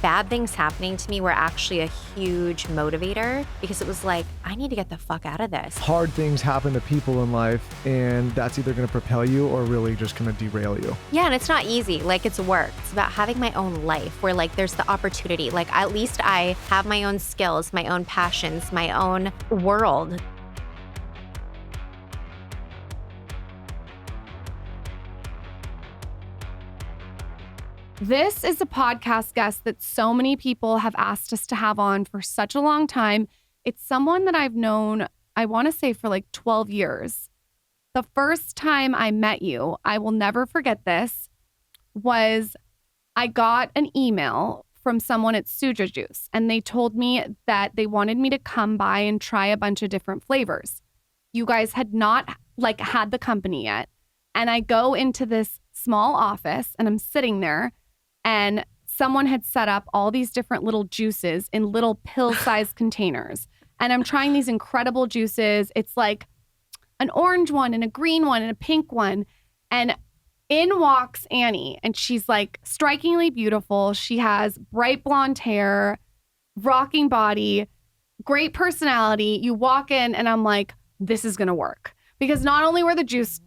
bad things happening to me were actually a huge motivator because it was like, I need to get the fuck out of this. Hard things happen to people in life, and that's either going to propel you or really just going to derail you. Yeah, and it's not easy. Like, it's work. It's about having my own life where, like, there's the opportunity. Like, at least I have my own skills, my own passions, my own world. This is a podcast guest that so many people have asked us to have on for such a long time. It's someone that I've known, I want to say, for like 12 years. The first time I met you, I will never forget this, was I got an email from someone at Suja Juice, and they told me that they wanted me to come by and try a bunch of different flavors. You guys had not had the company yet. And I go into this small office and I'm sitting there, and someone had set up all these different little juices in little pill-sized containers. And I'm trying these incredible juices. It's like an orange one and a green one and a pink one. And in walks Annie, and she's like strikingly beautiful. She has bright blonde hair, rocking body, great personality. You walk in and I'm like, this is going to work. Because not only were the juice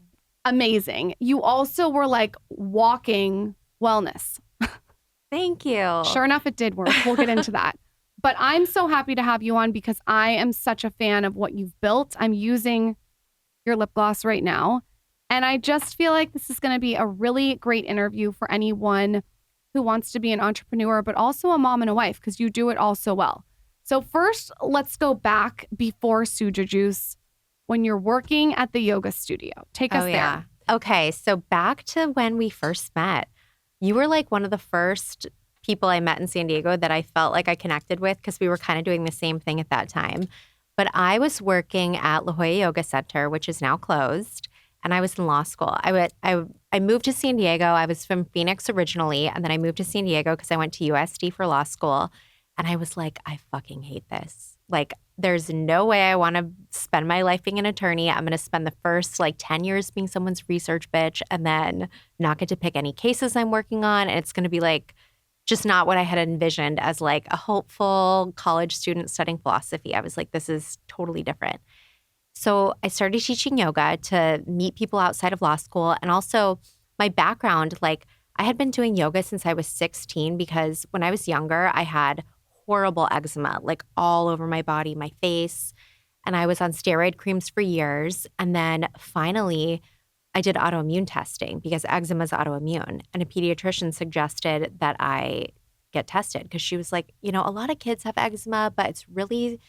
amazing, you also were like walking wellness. Thank you. Sure enough, it did work. We'll get into that. But I'm so happy to have you on because I am such a fan of what you've built. I'm using your lip gloss right now. And I just feel like this is going to be a really great interview for anyone who wants to be an entrepreneur, but also a mom and a wife, because you do it all so well. So first, let's go back before Suja Juice, when you're working at the yoga studio. Take us there. Okay, so back to when we first met. You were like one of the first people I met in San Diego that I felt like I connected with because we were kind of doing the same thing at that time. But I was working at La Jolla Yoga Center, which is now closed, and I was in law school. I moved to San Diego. I was from Phoenix originally, and then I moved to San Diego because I went to USD for law school. And I was like, I fucking hate this. Like, there's no way I want to spend my life being an attorney. I'm going to spend the first 10 years being someone's research bitch and then not get to pick any cases I'm working on. And it's going to be just not what I had envisioned as a hopeful college student studying philosophy. I was like, this is totally different. So I started teaching yoga to meet people outside of law school. And also my background, I had been doing yoga since I was 16 because when I was younger, I had horrible eczema, all over my body, my face. And I was on steroid creams for years. And then finally, I did autoimmune testing because eczema is autoimmune. And a pediatrician suggested that I get tested because she was like, a lot of kids have eczema, but it's really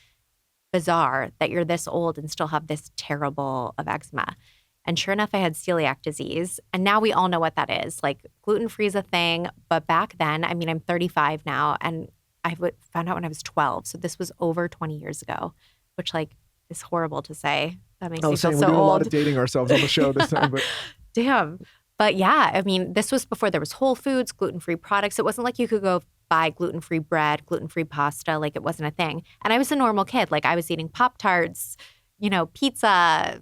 bizarre that you're this old and still have this terrible of eczema. And sure enough, I had celiac disease. And now we all know what that is. Gluten-free is a thing. But back then, I'm 35 now, and I found out when I was 12. So this was over 20 years ago, which is horrible to say. That makes me feel so old. We're doing a lot of dating ourselves on the show this time. But damn. But yeah, this was before there was Whole Foods, gluten-free products. It wasn't like you could go buy gluten-free bread, gluten-free pasta. It wasn't a thing. And I was a normal kid. I was eating Pop-Tarts, pizza,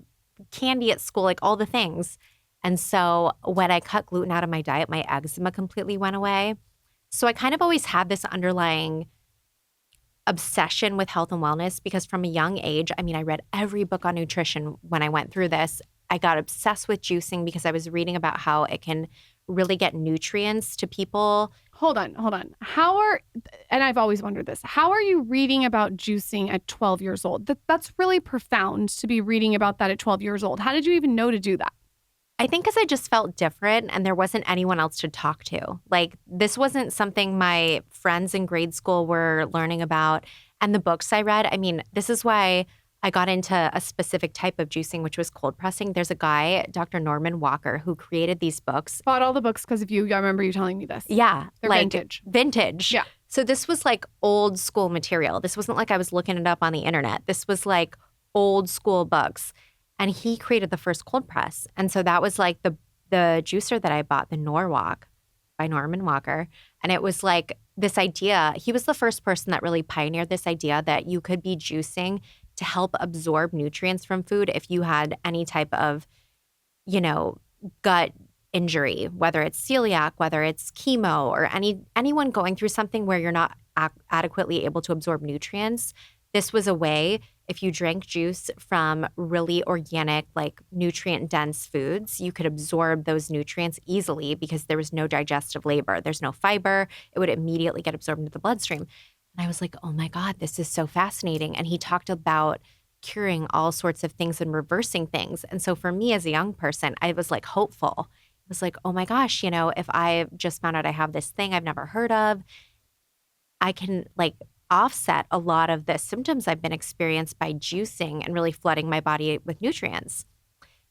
candy at school, all the things. And so when I cut gluten out of my diet, my eczema completely went away. So I kind of always had this underlying obsession with health and wellness because from a young age, I read every book on nutrition when I went through this. I got obsessed with juicing because I was reading about how it can really get nutrients to people. Hold on. And I've always wondered this, how are you reading about juicing at 12 years old? That's really profound to be reading about that at 12 years old. How did you even know to do that? I think because I just felt different and there wasn't anyone else to talk to. This wasn't something my friends in grade school were learning about. And the books I read, this is why I got into a specific type of juicing, which was cold pressing. There's a guy, Dr. Norman Walker, who created these books. Bought all the books because of you. I remember you telling me this. Yeah. They're vintage. Vintage. Yeah. So this was old school material. This wasn't I was looking it up on the internet. This was old school books. And he created the first cold press. And so that was the juicer that I bought, the Norwalk by Norman Walker. And it was this idea. He was the first person that really pioneered this idea that you could be juicing to help absorb nutrients from food if you had any type of, gut injury, whether it's celiac, whether it's chemo, or anyone going through something where you're not adequately able to absorb nutrients. This was a way, if you drank juice from really organic, like nutrient-dense foods, you could absorb those nutrients easily because there was no digestive labor. There's no fiber. It would immediately get absorbed into the bloodstream. And I was like, oh my God, this is so fascinating. And he talked about curing all sorts of things and reversing things. And so for me as a young person, I was like hopeful. It was like, oh my gosh, if I just found out I have this thing I've never heard of, I can like offset a lot of the symptoms I've been experienced by juicing and really flooding my body with nutrients.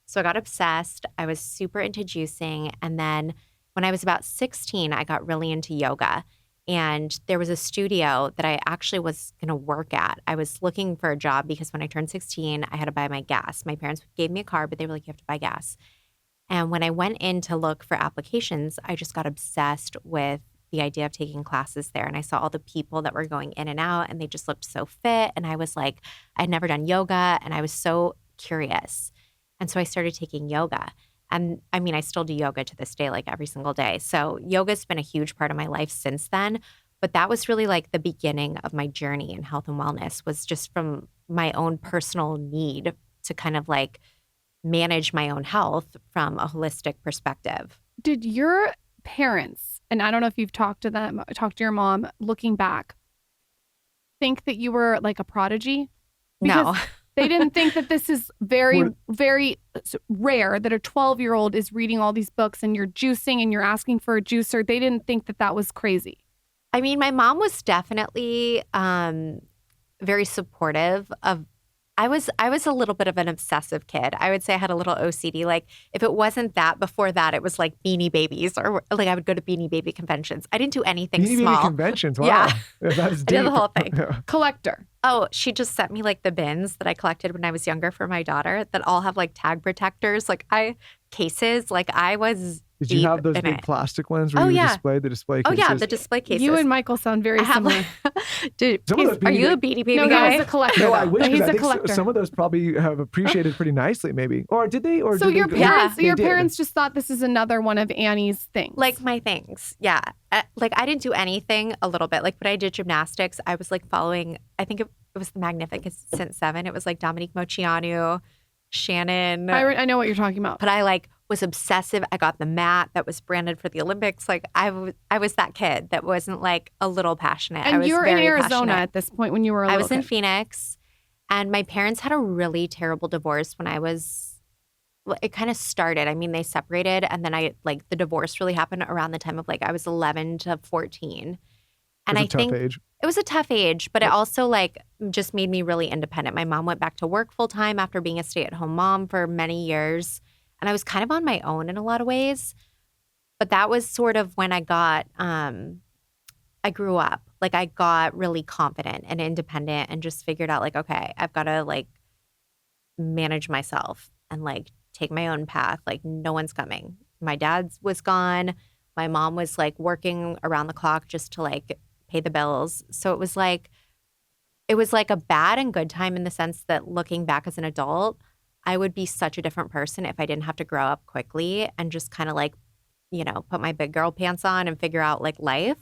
So I got obsessed. I was super into juicing. And then when I was about 16, I got really into yoga. And there was a studio that I actually was going to work at. I was looking for a job because when I turned 16, I had to buy my gas. My parents gave me a car, but they were like, you have to buy gas. And when I went in to look for applications, I just got obsessed with the idea of taking classes there. And I saw all the people that were going in and out, and they just looked so fit. And I was like, I'd never done yoga, and I was so curious. And so I started taking yoga. And I mean, I still do yoga to this day, like every single day. So yoga's been a huge part of my life since then. But that was really like the beginning of my journey in health and wellness, was just from my own personal need to kind of like manage my own health from a holistic perspective. Did your parents, and I don't know if you've talked to your mom, looking back, think that you were like a prodigy? No. They didn't think that this is very, very rare that a 12-year-old is reading all these books and you're juicing and you're asking for a juicer. They didn't think that that was crazy. I mean, my mom was definitely very supportive of. I was a little bit of an obsessive kid. I would say I had a little OCD. Like if it wasn't that, before that, it was like Beanie Babies, or like I would go to Beanie Baby conventions. I didn't do anything Beanie small. Baby conventions. Wow. Yeah. That's I deep. did the whole thing. Yeah. Collector. Oh, she just sent me like the bins that I collected when I was younger for my daughter that all have like tag protectors, cases. Like I was. Did you have those big plastic ones where you display the display cases? Oh yeah, the display cases. You and Michael sound very similar. Dude, are you a Beanie Baby no, guy? he's a collector. No, I wish. He's I a think collector. some of those probably have appreciated pretty nicely, maybe. Or did they? Or so did your they, parents, they your did. parents just thought this is another one of Annie's things. Like my things, yeah. Like I didn't do anything a little bit. Like when I did gymnastics, I was like following. I think it was the Magnificent Seven. It was like Dominique Moceanu, Shannon. I know what you're talking about. But I like was obsessive. I got the mat that was branded for the Olympics. Like I was that kid that wasn't like a little passionate. And I was you were in very Arizona passionate. at this point when you were a I little was in kid. Phoenix, and my parents had a really terrible divorce when I was. It kind of started. I mean, they separated, and then the divorce really happened around the time of like I was 11 to 14. And I think age. it was a tough age, but it also like just made me really independent. My mom went back to work full time after being a stay-at-home mom for many years. And I was kind of on my own in a lot of ways. But that was sort of when I got, I grew up. Like I got really confident and independent and just figured out like, okay, I've got to like manage myself and like take my own path. Like no one's coming. My dad was gone. My mom was like working around the clock just to like pay the bills. So it was like a bad and good time in the sense that looking back as an adult, I would be such a different person if I didn't have to grow up quickly and just kind of like, put my big girl pants on and figure out like life.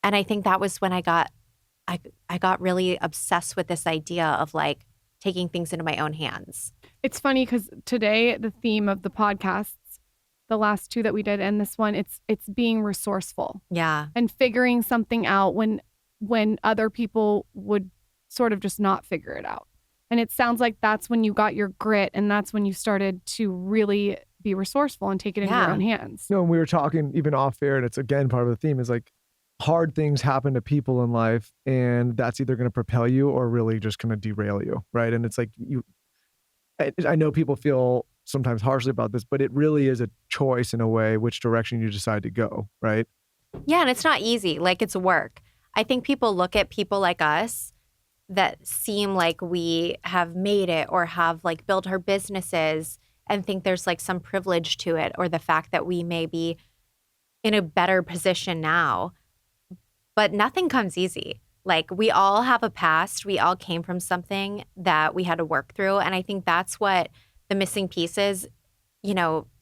And I think that was when I got really obsessed with this idea of like taking things into my own hands. It's funny because today the theme of the podcasts, the last two that we did and this one, it's being resourceful. Yeah. And figuring something out when other people would sort of just not figure it out. And it sounds like that's when you got your grit and that's when you started to really be resourceful and take it into your own hands. No, and we were talking even off air, and it's again part of the theme is like hard things happen to people in life, and that's either going to propel you or really just going to derail you, right? And it's like I know people feel sometimes harshly about this, but it really is a choice in a way which direction you decide to go, right? Yeah, and it's not easy. Like it's work. I think people look at people like us that seem like we have made it or have like built our businesses and think there's like some privilege to it, or the fact that we may be in a better position now. But nothing comes easy. Like we all have a past. We all came from something that we had to work through. And I think that's what the missing piece is.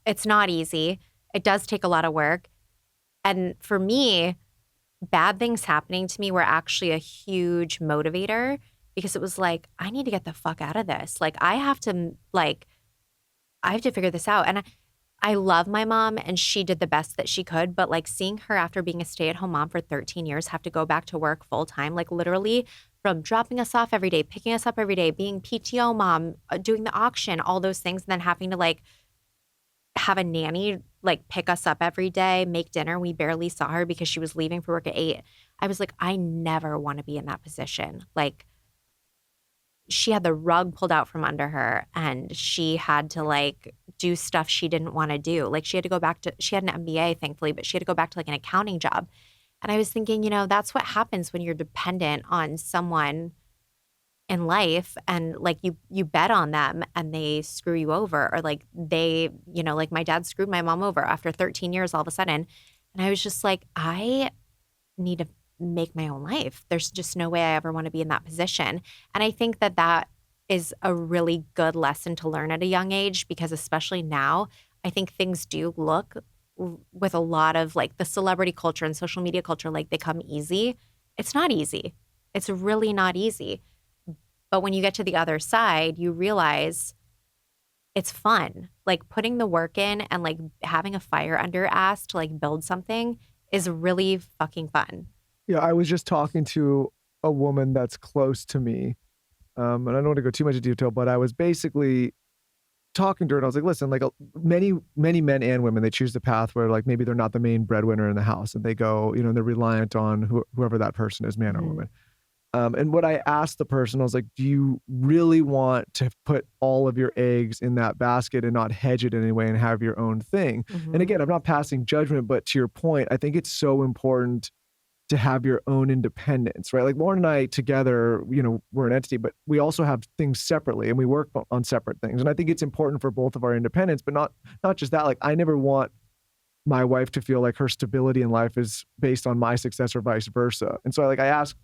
it's not easy. It does take a lot of work. And for me, bad things happening to me were actually a huge motivator because it was like, I need to get the fuck out of this. Like, I have to figure this out. And I love my mom and she did the best that she could. But like seeing her after being a stay-at-home mom for 13 years have to go back to work full time, like literally from dropping us off every day, picking us up every day, being PTO mom, doing the auction, all those things, and then having to like have a nanny like pick us up every day, make dinner. We barely saw her because she was leaving for work at 8. I was like, I never want to be in that position. Like, she had the rug pulled out from under her and she had to like do stuff she didn't want to do. Like she had an MBA, thankfully, but she had to go back to like an accounting job. And I was thinking, that's what happens when you're dependent on someone in life and like you bet on them and they screw you over, or like they, like my dad screwed my mom over after 13 years all of a sudden. And I was just like, I need to make my own life. There's just no way I ever want to be in that position. And I think that that is a really good lesson to learn at a young age, because especially now, I think things do look with a lot of like the celebrity culture and social media culture, like they come easy. It's not easy. It's really not easy. But when you get to the other side, you realize it's fun. Like putting the work in and like having a fire under your ass to like build something is really fucking fun. Yeah, I was just talking to a woman that's close to me. And I don't want to go too much into detail, but I was basically talking to her and I was like, listen, like many men and women, they choose the path where like maybe they're not the main breadwinner in the house and they go, they're reliant on whoever that person is, man or woman. And what I asked the person, I was like, do you really want to put all of your eggs in that basket and not hedge it in any way and have your own thing? And again, I'm not passing judgment, but to your point, I think it's so important to have your own independence, right? Like Lauren and I together, we're an entity, but we also have things separately and we work on separate things. And I think it's important for both of our independence, but not just that. Like I never want my wife to feel like her stability in life is based on my success or vice versa. And so I asked,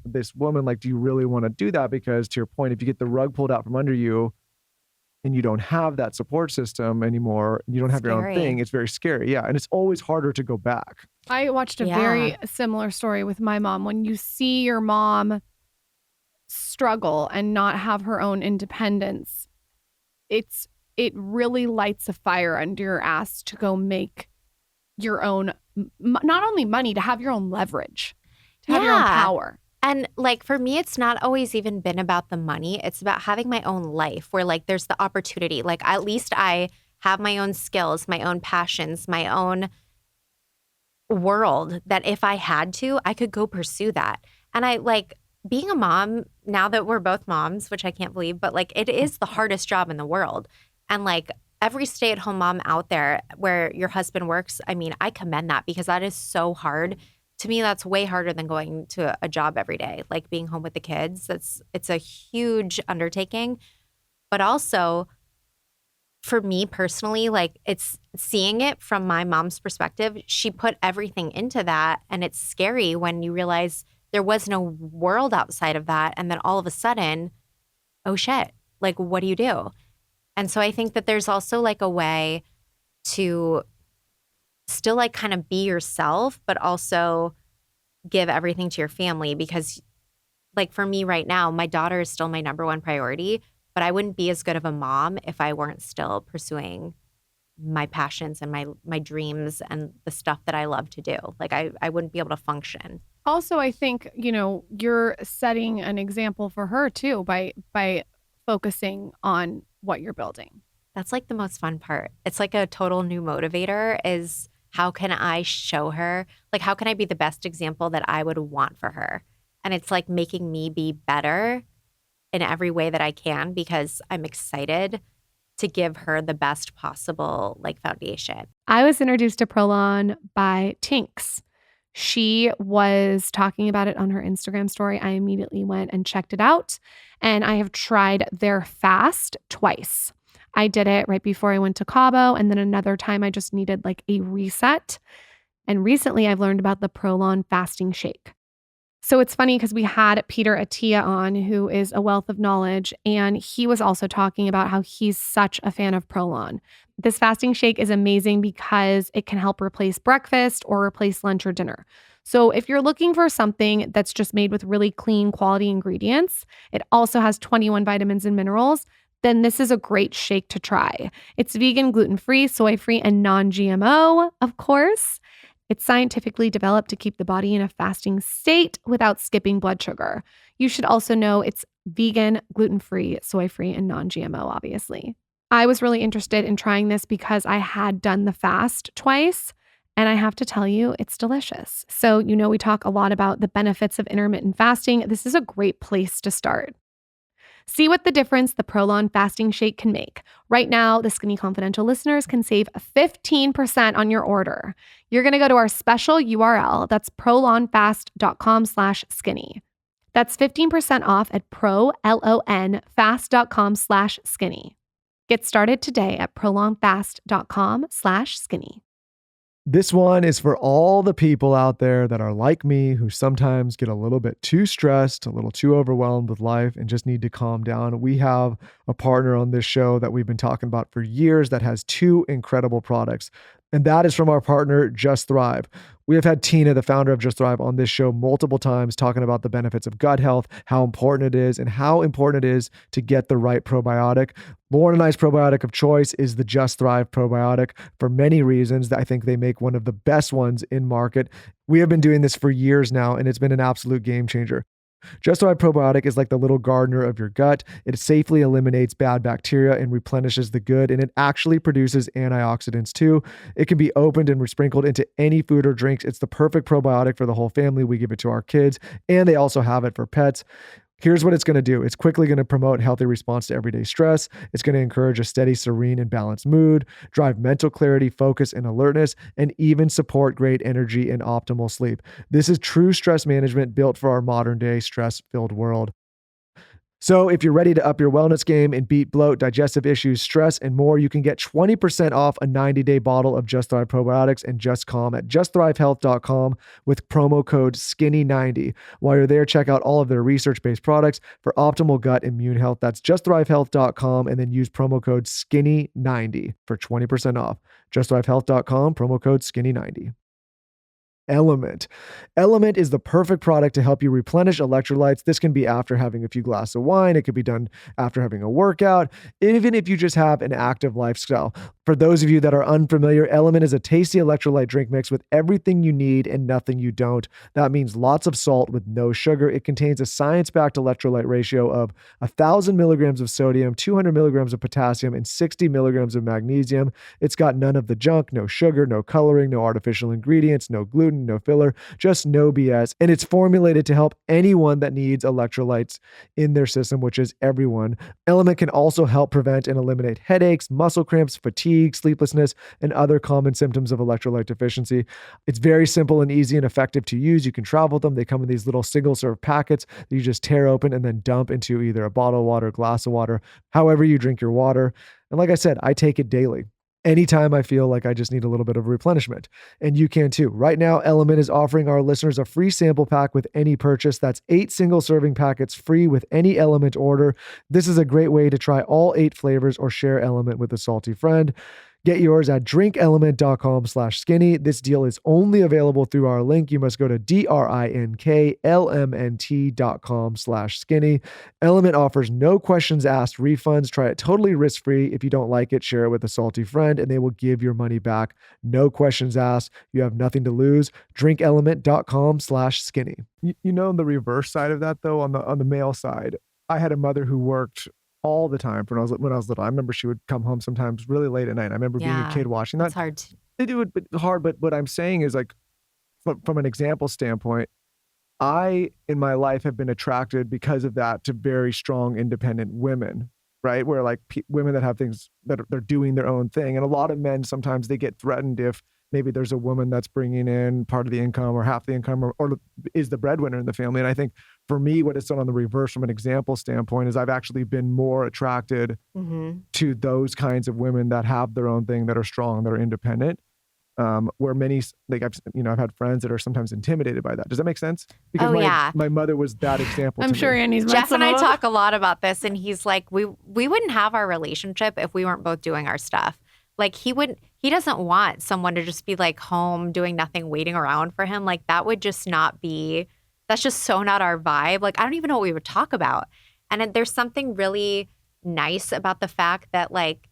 this woman, like, do you really want to do that? Because to your point, if you get the rug pulled out from under you and you don't have that support system anymore, you don't have your own thing, it's very scary. Yeah. And it's always harder to go back. I watched a very similar story with my mom. When you see your mom struggle and not have her own independence, it really lights a fire under your ass to go make your own, not only money, to have your own leverage, to have your own power. And like for me, it's not always even been about the money. It's about having my own life where like there's the opportunity. Like at least I have my own skills, my own passions, my own world that if I had to, I could go pursue that. And I like being a mom, now that we're both moms, which I can't believe, but like it is the hardest job in the world. And like every stay-at-home mom out there where your husband works, I mean, I commend that because that is so hard. To me, that's way harder than going to a job every day, like being home with the kids. It's a huge undertaking. But also, for me personally, like it's seeing it from my mom's perspective. She put everything into that. And it's scary when you realize there was no world outside of that. And then all of a sudden, oh shit, like what do you do? And so I think that there's also like a way to still like kind of be yourself, but also give everything to your family. Because like for me right now, my daughter is still my number one priority, but I wouldn't be as good of a mom if I weren't still pursuing my passions and my dreams and the stuff that I love to do. Like I wouldn't be able to function. Also, I think, you're setting an example for her too by focusing on what you're building. That's like the most fun part. It's like a total new motivator is how can I show her, like how can I be the best example that I would want for her? And it's like making me be better in every way that I can because I'm excited to give her the best possible like foundation. I was introduced to Prolon by Tinks. She was talking about it on her Instagram story. I immediately went and checked it out, and I have tried their fast twice. I did it right before I went to Cabo, and then another time I just needed like a reset. And recently I've learned about the Prolon fasting shake. So it's funny because we had Peter Attia on, who is a wealth of knowledge, and he was also talking about how he's such a fan of Prolon. This fasting shake is amazing because it can help replace breakfast or replace lunch or dinner. So if you're looking for something that's just made with really clean quality ingredients, it also has 21 vitamins and minerals, then this is a great shake to try. It's vegan, gluten-free, soy-free, and non-GMO, of course. It's scientifically developed to keep the body in a fasting state without skipping blood sugar. You should also know it's vegan, gluten-free, soy-free, and non-GMO, obviously. I was really interested in trying this because I had done the fast twice, and I have to tell you, it's delicious. So, we talk a lot about the benefits of intermittent fasting. This is a great place to start. See what the difference the Prolon fasting shake can make. Right now, the Skinny Confidential listeners can save 15% on your order. You're going to go to our special URL. That's prolonfast.com/skinny. That's 15% off at prolonfast.com/skinny. Get started today at prolonfast.com/skinny. This one is for all the people out there that are like me, who sometimes get a little bit too stressed, a little too overwhelmed with life, and just need to calm down. We have a partner on this show that we've been talking about for years that has two incredible products. And that is from our partner, Just Thrive. We have had Tina, the founder of Just Thrive, on this show multiple times talking about the benefits of gut health, how important it is, and how important it is to get the right probiotic. Lauren and I's probiotic of choice is the Just Thrive probiotic for many reasons. I think they make one of the best ones in market. We have been doing this for years now, and it's been an absolute game changer. Just Thrive probiotic is like the little gardener of your gut. It safely eliminates bad bacteria and replenishes the good, and it actually produces antioxidants too. It can be opened and sprinkled into any food or drinks. It's the perfect probiotic for the whole family. We give it to our kids, and they also have it for pets. Here's what it's going to do. It's quickly going to promote healthy response to everyday stress. It's going to encourage a steady, serene, and balanced mood, drive mental clarity, focus, and alertness, and even support great energy and optimal sleep. This is true stress management built for our modern day stress-filled world. So if you're ready to up your wellness game and beat bloat, digestive issues, stress, and more, you can get 20% off a 90-day bottle of Just Thrive probiotics and Just Calm at justthrivehealth.com with promo code SKINNY90. While you're there, check out all of their research-based products for optimal gut immune health. That's justthrivehealth.com, and then use promo code SKINNY90 for 20% off. Justthrivehealth.com, promo code SKINNY90. Element. Element is the perfect product to help you replenish electrolytes. This can be after having a few glasses of wine. It could be done after having a workout, even if you just have an active lifestyle. For those of you that are unfamiliar, Element is a tasty electrolyte drink mix with everything you need and nothing you don't. That means lots of salt with no sugar. It contains a science-backed electrolyte ratio of 1,000 milligrams of sodium, 200 milligrams of potassium, and 60 milligrams of magnesium. It's got none of the junk, no sugar, no coloring, no artificial ingredients, no gluten, no filler, just no BS. And it's formulated to help anyone that needs electrolytes in their system, which is everyone. Element can also help prevent and eliminate headaches, muscle cramps, fatigue, sleeplessness, and other common symptoms of electrolyte deficiency. It's very simple and easy and effective to use. You can travel with them. They come in these little single-serve packets that you just tear open and then dump into either a bottle of water, glass of water, however you drink your water. And like I said, I take it daily. Anytime I feel like I just need a little bit of replenishment. And you can too. Right now, Element is offering our listeners a free sample pack with any purchase. That's 8 single serving packets free with any Element order. This is a great way to try all 8 flavors or share Element with a salty friend. Get yours at drinkelement.com/skinny. This deal is only available through our link. You must go to drinklmnt.com/skinny. Element offers no questions asked refunds. Try it totally risk-free. If you don't like it, share it with a salty friend and they will give your money back. No questions asked. You have nothing to lose. drinkelement.com/skinny. You know, the reverse side of that though, on the male side, I had a mother who worked all the time when I was little. I remember she would come home sometimes really late at night. I remember being a kid watching that. It's hard to. They do it hard, but what I'm saying is, like, from an example standpoint, I in my life have been attracted because of that to very strong, independent women, right? Where like women that have things that they're doing their own thing, and a lot of men sometimes they get threatened if maybe there's a woman that's bringing in part of the income or half the income or is the breadwinner in the family. And I think for me, what it's done on the reverse from an example standpoint is I've actually been more attracted to those kinds of women that have their own thing, that are strong, that are independent. where many, like I've had friends that are sometimes intimidated by that. Does that make sense? Because my mother was that example. I'm to sure me. Annie's met Jeff some and I of them. talk a lot about this, and he's like, we wouldn't have our relationship if we weren't both doing our stuff. Like he doesn't want someone to just be like home doing nothing, waiting around for him. Like that would just not be, that's just so not our vibe. Like I don't even know what we would talk about. And there's something really nice about the fact that like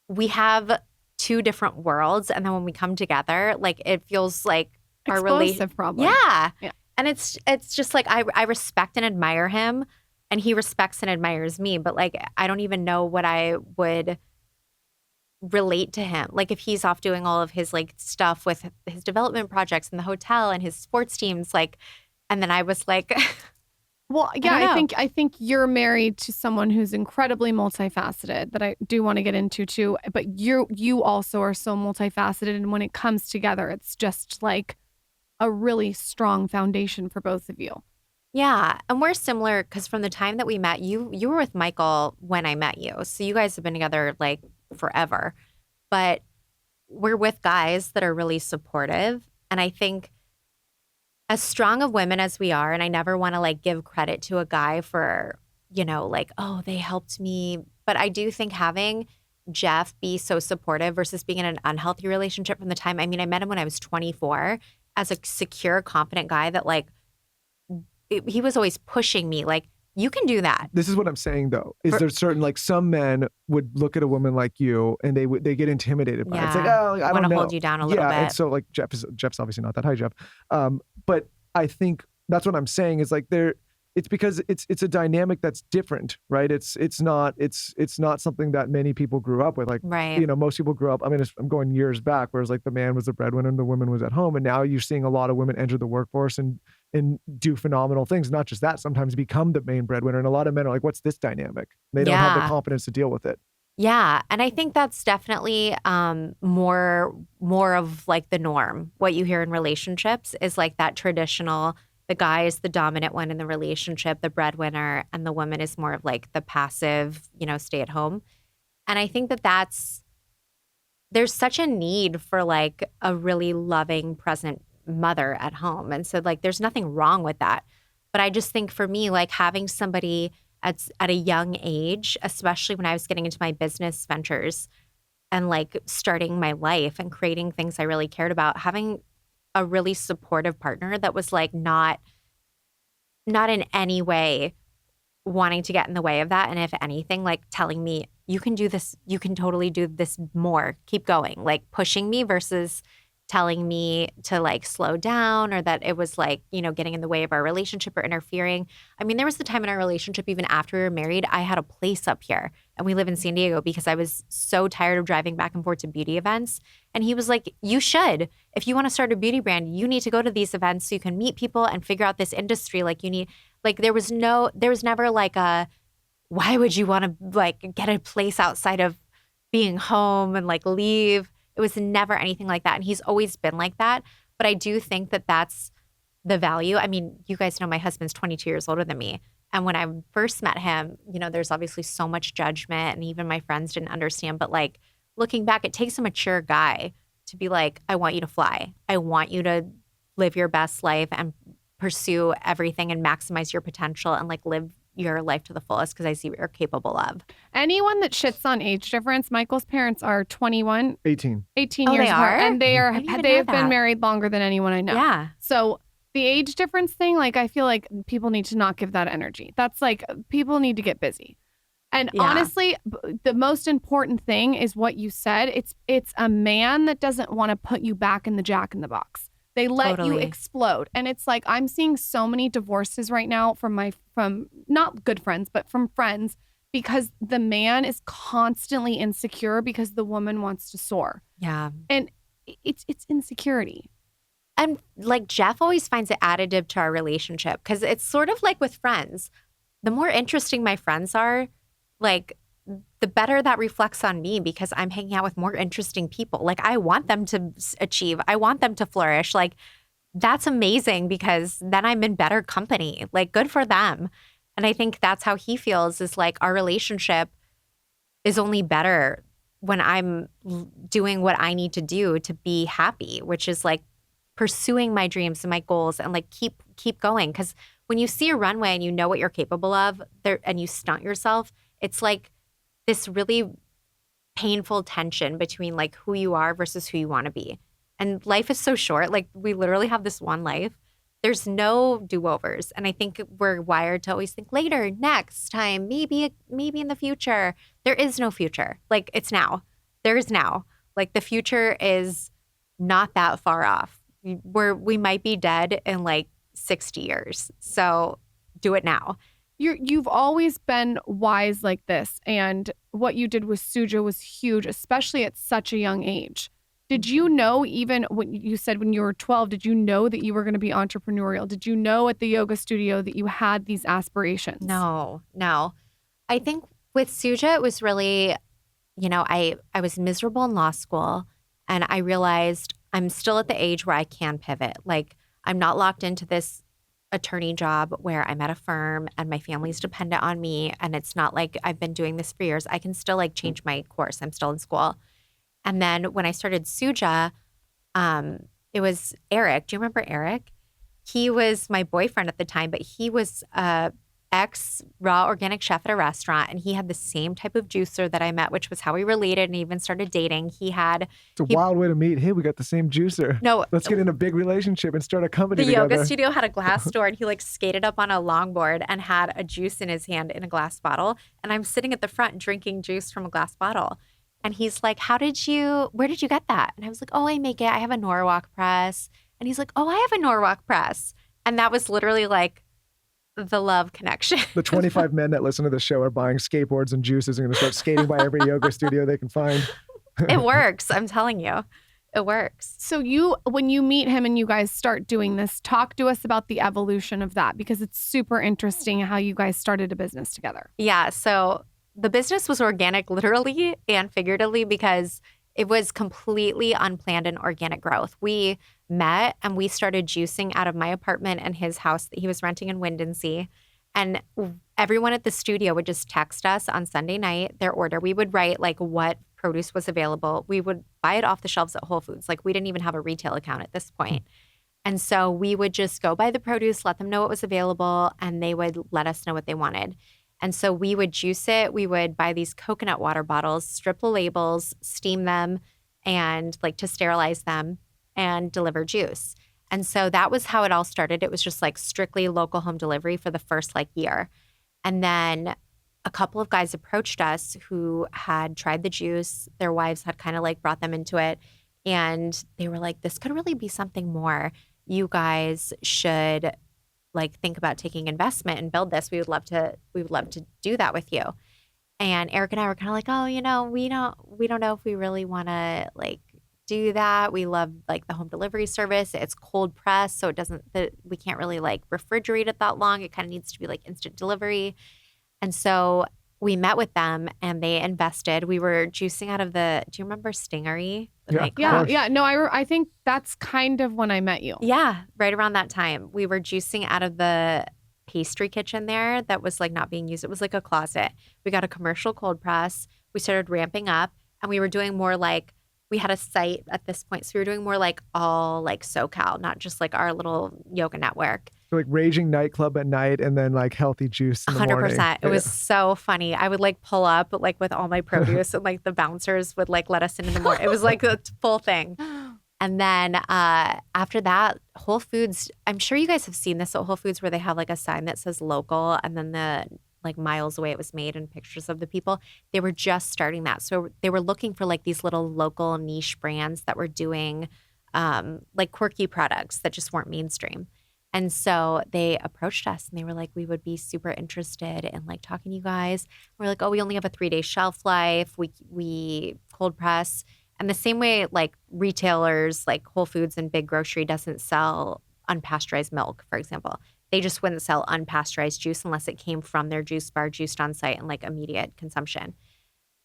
we have two different worlds, and then when we come together, like it feels like our Explosive, probably. Yeah. Yeah. And it's just like I respect and admire him, and he respects and admires me, but like I don't even know what I would relate to him. Like if he's off doing all of his like stuff with his development projects in the hotel and his sports teams, like, and then I was like, well, yeah, I think you're married to someone who's incredibly multifaceted that I do want to get into too. But you also are so multifaceted, and when it comes together, it's just like a really strong foundation for both of you. yeah. And we're similar because from the time that we met, you were with Michael when I met you. So you guys have been together like forever. But we're with guys that are really supportive. And I think as strong of women as we are, and I never want to like give credit to a guy for, like, oh, they helped me. But I do think having Jeff be so supportive versus being in an unhealthy relationship from the time, I met him when I was 24 as a secure, confident guy that like, he was always pushing me like, you can do that. This is what I'm saying though, is there's certain, like some men would look at a woman like you and they get intimidated by it. It's like, oh, I don't know. Hold you down a little bit. And so like Jeff's obviously not that high, Jeff. But I think that's what I'm saying is like it's because it's a dynamic that's different, right? It's not something that many people grew up with. Like, right. Most people grew up, I'm going years back, whereas like the man was the breadwinner and the woman was at home. And now you're seeing a lot of women enter the workforce and do phenomenal things. Not just that, sometimes become the main breadwinner. And a lot of men are like, what's this dynamic? They don't have the confidence to deal with it. Yeah. And I think that's definitely more of like the norm. What you hear in relationships is like that traditional, the guy is the dominant one in the relationship, the breadwinner, and the woman is more of like the passive, stay at home. And I think there's such a need for like a really loving, present mother at home. And so like there's nothing wrong with that. But I just think for me, like having somebody at a young age, especially when I was getting into my business ventures and like starting my life and creating things I really cared about, having a really supportive partner that was like not in any way wanting to get in the way of that. And if anything, like telling me, you can do this, you can totally do this more, keep going, like pushing me versus telling me to like slow down, or that it was like, getting in the way of our relationship or interfering. There was the time in our relationship, even after we were married, I had a place up here and we live in San Diego because I was so tired of driving back and forth to beauty events. And he was like, you should, if you want to start a beauty brand, you need to go to these events so you can meet people and figure out this industry. Like you need, like there was never like why would you want to like get a place outside of being home and like leave? It was never anything like that. And he's always been like that. But I do think that that's the value. You guys know my husband's 22 years older than me. And when I first met him, there's obviously so much judgment and even my friends didn't understand. But like looking back, it takes a mature guy to be like, I want you to fly. I want you to live your best life and pursue everything and maximize your potential and like live your life to the fullest because I see what you're capable of. Anyone that shits on age difference, Michael's parents are 21, 18 years apart, and they have that. been married longer than anyone I know. Yeah. So the age difference thing, like I feel like people need to not give that energy. That's like people need to get busy. And honestly, the most important thing is what you said. It's a man that doesn't want to put you back in the Jack in the Box. They let you explode. And it's like, I'm seeing so many divorces right now from not good friends, but from friends, because the man is constantly insecure because the woman wants to soar. Yeah. And it's insecurity. And like Jeff always finds it additive to our relationship because it's sort of like with friends. The more interesting my friends are, like the better that reflects on me because I'm hanging out with more interesting people. Like I want them to achieve. I want them to flourish. Like that's amazing because then I'm in better company. Like good for them. And I think that's how he feels is like our relationship is only better when I'm doing what I need to do to be happy, which is like pursuing my dreams and my goals and like keep going. Because when you see a runway and you know what you're capable of there and you stunt yourself, it's like this really painful tension between like who you are versus who you want to be. And life is so short. Like we literally have this one life. There's no do-overs. And I think we're wired to always think later, next time, maybe in the future. There is no future. Like it's now. There is now. Like the future is not that far off. We might be dead in like 60 years. So do it now. You've always been wise like this. And what you did with Suja was huge, especially at such a young age. Did you know, even when you said when you were 12, did you know that you were going to be entrepreneurial? Did you know at the yoga studio that you had these aspirations? No. I think with Suja, it was really, I was miserable in law school and I realized I'm still at the age where I can pivot. Like I'm not locked into this attorney job where I'm at a firm and my family's dependent on me. And it's not like I've been doing this for years. I can still like change my course. I'm still in school. And then when I started Suja, it was Eric. Do you remember Eric? He was my boyfriend at the time, but he was a ex-raw organic chef at a restaurant. And he had the same type of juicer that I met, which was how we related and even started dating. It's a wild way to meet. Hey, we got the same juicer. No. Let's get in a big relationship and start a company The together. yoga studio had a glass door and he like skated up on a longboard and had a juice in his hand in a glass bottle. And I'm sitting at the front drinking juice from a glass bottle. And he's like, where did you get that? And I was like, oh, I make it. I have a Norwalk press. And he's like, oh, I have a Norwalk press. And that was literally like the love connection. The 25 men that listen to the show are buying skateboards and juices and going to start skating by every yoga studio they can find. It works. I'm telling you. It works. So when you meet him and you guys start doing this, talk to us about the evolution of that, because it's super interesting how you guys started a business together. Yeah. So the business was organic literally and figuratively because it was completely unplanned and organic growth. We met and we started juicing out of my apartment and his house that he was renting in Windansea. And everyone at the studio would just text us on Sunday night their order. We would write like what produce was available. We would buy it off the shelves at Whole Foods. Like we didn't even have a retail account at this point. And so we would just go buy the produce, let them know what was available, and they would let us know what they wanted. And so we would juice it. We would buy these coconut water bottles, strip the labels, steam them, and like to sterilize them and deliver juice. And so that was how it all started. It was just like strictly local home delivery for the first like year. And then a couple of guys approached us who had tried the juice. Their wives had kind of like brought them into it. And they were like, this could really be something more. You guys should like think about taking investment and build this. We would love to do that with you. And Eric and I were kind of like, oh, we don't know if we really want to like do that. We love like the home delivery service. It's cold press, so we can't really like refrigerate it that long. It kind of needs to be like instant delivery. And so we met with them and they invested. We were juicing out of do you remember Stingery? Yeah. No, I think that's kind of when I met you. Yeah, right around that time. We were juicing out of the pastry kitchen there that was like not being used. It was like a closet. We got a commercial cold press. We started ramping up and we were doing more like, we had a site at this point. So we were doing more like all like SoCal, not just like our little yoga network. So like raging nightclub at night and then like healthy juice in the morning. 100%. It was so funny. I would like pull up like with all my produce and like the bouncers would like let us in the morning. It was like a full thing. And then after that, Whole Foods, I'm sure you guys have seen this at Whole Foods where they have like a sign that says local and then the like miles away it was made and pictures of the people. They were just starting that. So they were looking for like these little local niche brands that were doing like quirky products that just weren't mainstream. And so they approached us and they were like, we would be super interested in like talking to you guys. We're like, oh, we only have a 3-day shelf life. We cold press. And the same way like retailers like Whole Foods and big grocery doesn't sell unpasteurized milk, for example. They just wouldn't sell unpasteurized juice unless it came from their juice bar juiced on site and like immediate consumption.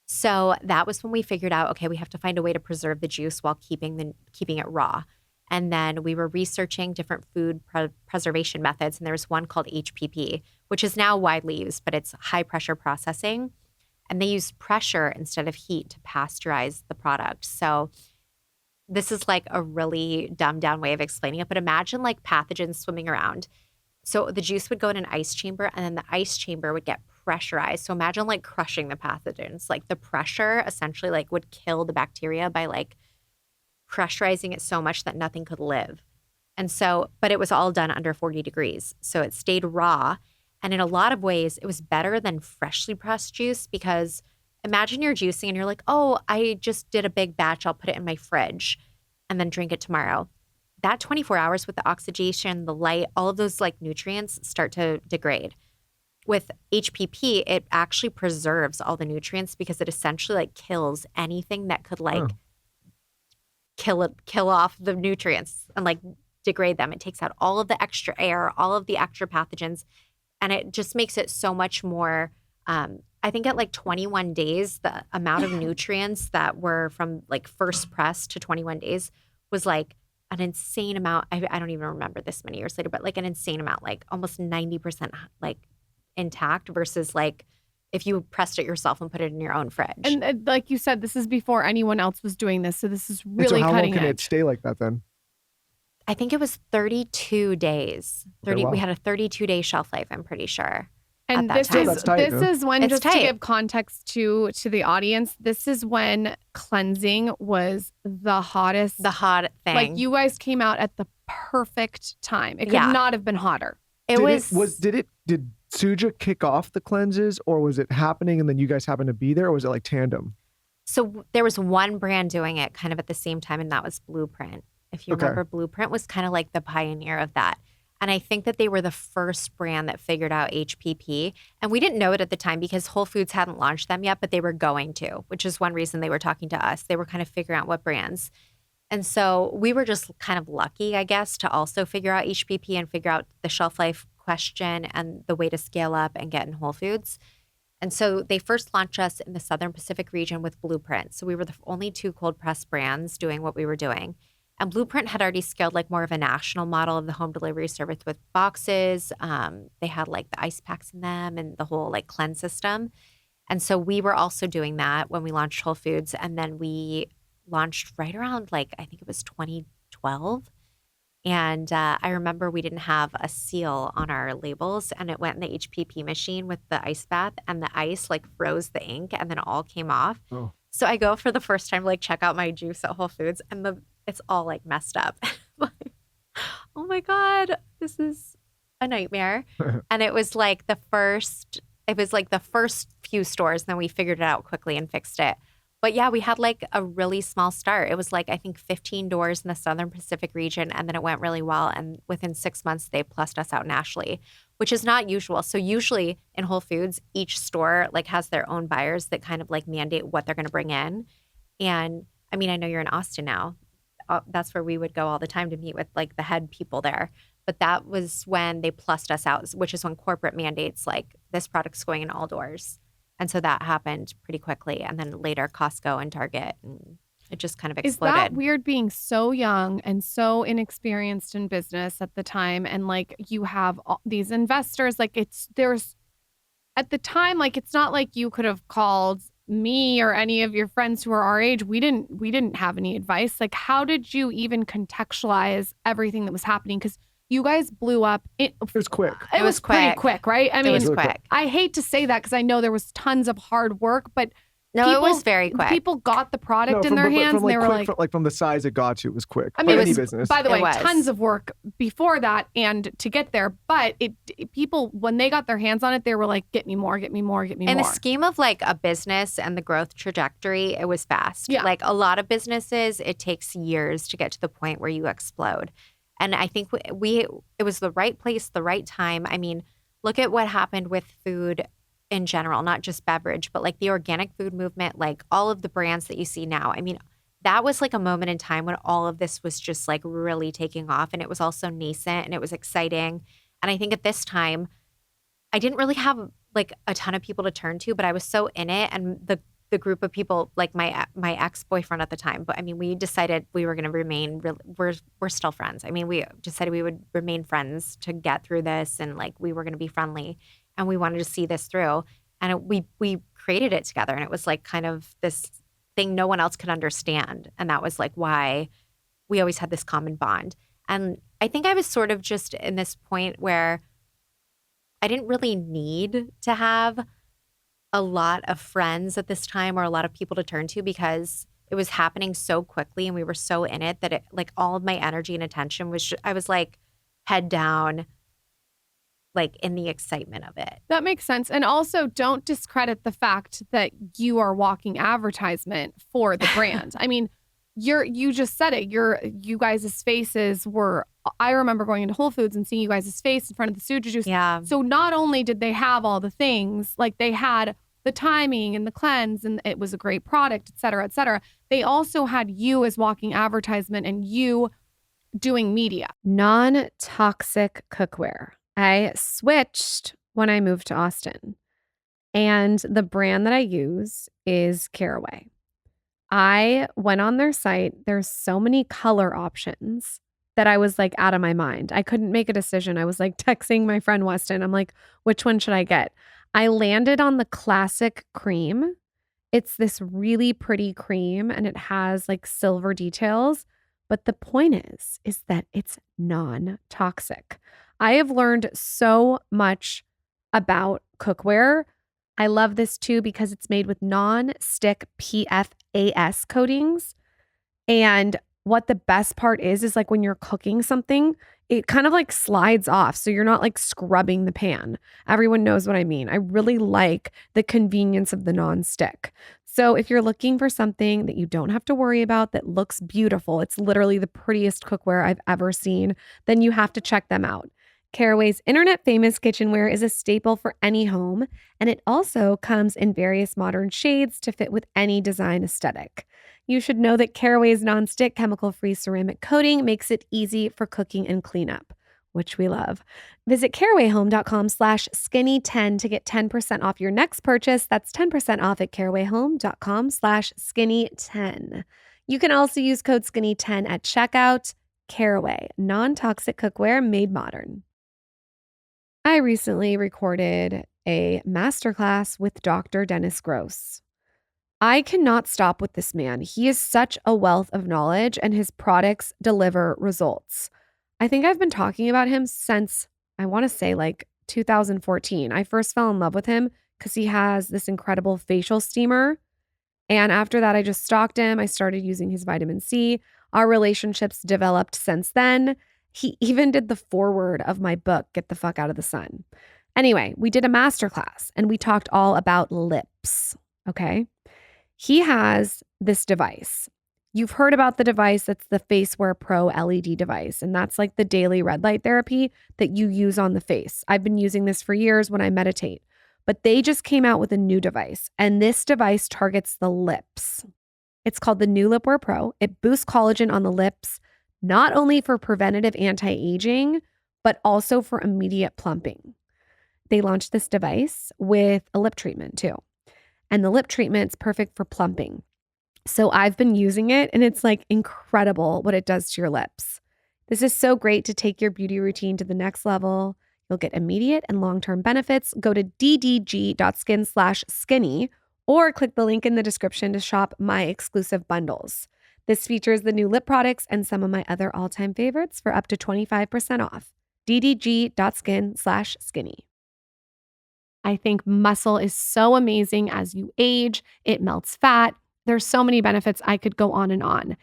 So that was when we figured out, okay, we have to find a way to preserve the juice while keeping it raw. And then we were researching different food preservation methods. And there was one called HPP, which is now widely used, but it's high pressure processing. and they use pressure instead of heat to pasteurize the product. So this is like a really dumbed down way of explaining it, but imagine like pathogens swimming around. So the juice would go in an ice chamber, and then the ice chamber would get pressurized. So imagine like crushing the pathogens. Like the pressure essentially like would kill the bacteria by like pressurizing it so much that nothing could live. And so, but it was all done under 40 degrees. So it stayed raw. And in a lot of ways, it was better than freshly pressed juice, because imagine you're juicing and you're like, oh, I just did a big batch. I'll put it in my fridge and then drink it tomorrow. That 24 hours with the oxidation, the light, all of those like nutrients start to degrade. With HPP, it actually preserves all the nutrients because it essentially like kills anything that could like kill off the nutrients and like degrade them. It takes out all of the extra air, all of the extra pathogens, and it just makes it so much more. I think at like 21 days, the amount of nutrients that were from like first press to 21 days was like an insane amount. I don't even remember this many years later, but like an insane amount, like almost 90% like intact versus like if you pressed it yourself and put it in your own fridge. And like you said, this is before anyone else was doing this. So this is And really so how cutting long can it edge. stay like that then? I think it was 32 days. Okay, wow. We had a 32-day shelf life, I'm pretty sure. And at that this time. is That's tight, this though. is when, It's just to tight. give context to the audience, this is when cleansing was the hottest. The hot thing. Like you guys came out at the perfect time. It could Yeah. not have been hotter. it was Did Suja kick off the cleanses, or was it happening and then you guys happened to be there, or was it like tandem? So there was one brand doing it kind of at the same time, and that was Blueprint. If you Okay. remember, Blueprint was kind of like the pioneer of that. And I think that they were the first brand that figured out HPP. And we didn't know it at the time because Whole Foods hadn't launched them yet, but they were going to, which is one reason they were talking to us. They were kind of figuring out what brands. And so we were just kind of lucky, I guess, to also figure out HPP and figure out the shelf life question and the way to scale up and get in Whole Foods. And so they first launched us in the Southern Pacific region with Blueprint. So we were the only two cold press brands doing what we were doing. And Blueprint had already scaled like more of a national model of the home delivery service with boxes. They had like the ice packs in them and the whole like cleanse system. And so we were also doing that when we launched Whole Foods. And then we launched right around like, I think it was 2012. And I remember we didn't have a seal on our labels, and it went in the HPP machine with the ice bath, and the ice like froze the ink and then it all came off. Oh. So I go for the first time to like check out my juice at Whole Foods, and it's all like messed up. Like, oh my God, this is a nightmare. And it was like the first few stores, and then we figured it out quickly and fixed it. But yeah, we had like a really small start. It was like, I think 15 doors in the Southern Pacific region, and then it went really well. And within 6 months, they plussed us out nationally, which is not usual. So usually in Whole Foods, each store like has their own buyers that kind of like mandate what they're going to bring in. And I mean, I know you're in Austin now. That's where we would go all the time to meet with like the head people there. But that was when they plussed us out, which is when corporate mandates like this product's going in all doors. And so that happened pretty quickly. And then later Costco and Target, and it just kind of exploded. Is that weird being so young and so inexperienced in business at the time? And like you have all these investors, like there's at the time, like it's not like you could have called me or any of your friends who are our age. We didn't have any advice. Like how did you even contextualize everything that was happening? Because you guys blew up. It was quick. It was pretty quick. quick, right? I It mean, was really quick. I hate to say that because I know there was tons of hard work, but No, people, it was very quick. People got the product in their but hands from and they were quick, like, from the size it got to, it was quick. I mean, For it any was, business. by the way, It was. tons of work before that and to get there. But people, when they got their hands on it, they were like, get me more, get me more, get me In more. the scheme of like a business and the growth trajectory, it was fast. Yeah. Like a lot of businesses, it takes years to get to the point where you explode. And I think it was the right place, the right time. I mean, look at what happened with food in general, not just beverage, but like the organic food movement, like all of the brands that you see now. I mean, that was like a moment in time when all of this was just like really taking off, and it was also nascent and it was exciting. And I think at this time, I didn't really have like a ton of people to turn to, but I was so in it, and the group of people, like my ex-boyfriend at the time. But I mean, we decided we were going to remain. We're still friends. I mean, we decided we would remain friends to get through this, and like we were going to be friendly, and we wanted to see this through. And we created it together. And it was like kind of this thing no one else could understand. And that was like why we always had this common bond. And I think I was sort of just in this point where I didn't really need to have a lot of friends at this time or a lot of people to turn to because it was happening so quickly and we were so in it that it like all of my energy and attention was I was like head down, like in the excitement of it. That makes sense. And also don't discredit the fact that you are walking advertisement for the brand. I mean, you just said it. You guys' faces were, I remember going into Whole Foods and seeing you guys' face in front of the Suja Juice. Yeah. So not only did they have all the things, like they had the timing and the cleanse and it was a great product, et cetera, et cetera. They also had you as walking advertisement and you doing media. Non-toxic cookware. I switched when I moved to Austin, and the brand that I use is Caraway. I went on their site. There's so many color options that I was like out of my mind. I couldn't make a decision. I was like texting my friend Weston. I'm like, which one should I get? I landed on the classic cream. It's this really pretty cream and it has like silver details. But the point is that it's non-toxic. I have learned so much about cookware. I love this too because it's made with non-stick PFAS coatings. And what the best part is like when you're cooking something, it kind of like slides off. So you're not like scrubbing the pan. Everyone knows what I mean. I really like the convenience of the non-stick. So if you're looking for something that you don't have to worry about that looks beautiful, it's literally the prettiest cookware I've ever seen, then you have to check them out. Caraway's internet famous kitchenware is a staple for any home, and it also comes in various modern shades to fit with any design aesthetic. You should know that Caraway's nonstick chemical-free ceramic coating makes it easy for cooking and cleanup, which we love. Visit carawayhome.com/skinny10 to get 10% off your next purchase. That's 10% off at carawayhome.com/skinny10. You can also use code skinny10 at checkout. Caraway, non-toxic cookware made modern. I recently recorded a masterclass with Dr. Dennis Gross. I cannot stop with this man. He is such a wealth of knowledge and his products deliver results. I think I've been talking about him since, I want to say like 2014. I first fell in love with him because he has this incredible facial steamer. And after that, I just stalked him. I started using his vitamin C. Our relationships developed since then. He even did the foreword of my book, Get the Fuck Out of the Sun. Anyway, we did a masterclass and we talked all about lips, okay? He has this device. You've heard about the device. That's the FaceWear Pro LED device. And that's like the daily red light therapy that you use on the face. I've been using this for years when I meditate. But they just came out with a new device. And this device targets the lips. It's called the new Lipwear Pro. It boosts collagen on the lips, not only for preventative anti-aging, but also for immediate plumping. They launched this device with a lip treatment too. And the lip treatment's perfect for plumping. So I've been using it and it's like incredible what it does to your lips. This is so great to take your beauty routine to the next level. You'll get immediate and long-term benefits. Go to ddg.skin/skinny or click the link in the description to shop my exclusive bundles. This features the new lip products and some of my other all-time favorites for up to 25% off. ddg.skin/skinny. I think muscle is so amazing as you age. It melts fat. There's so many benefits. I could go on and on.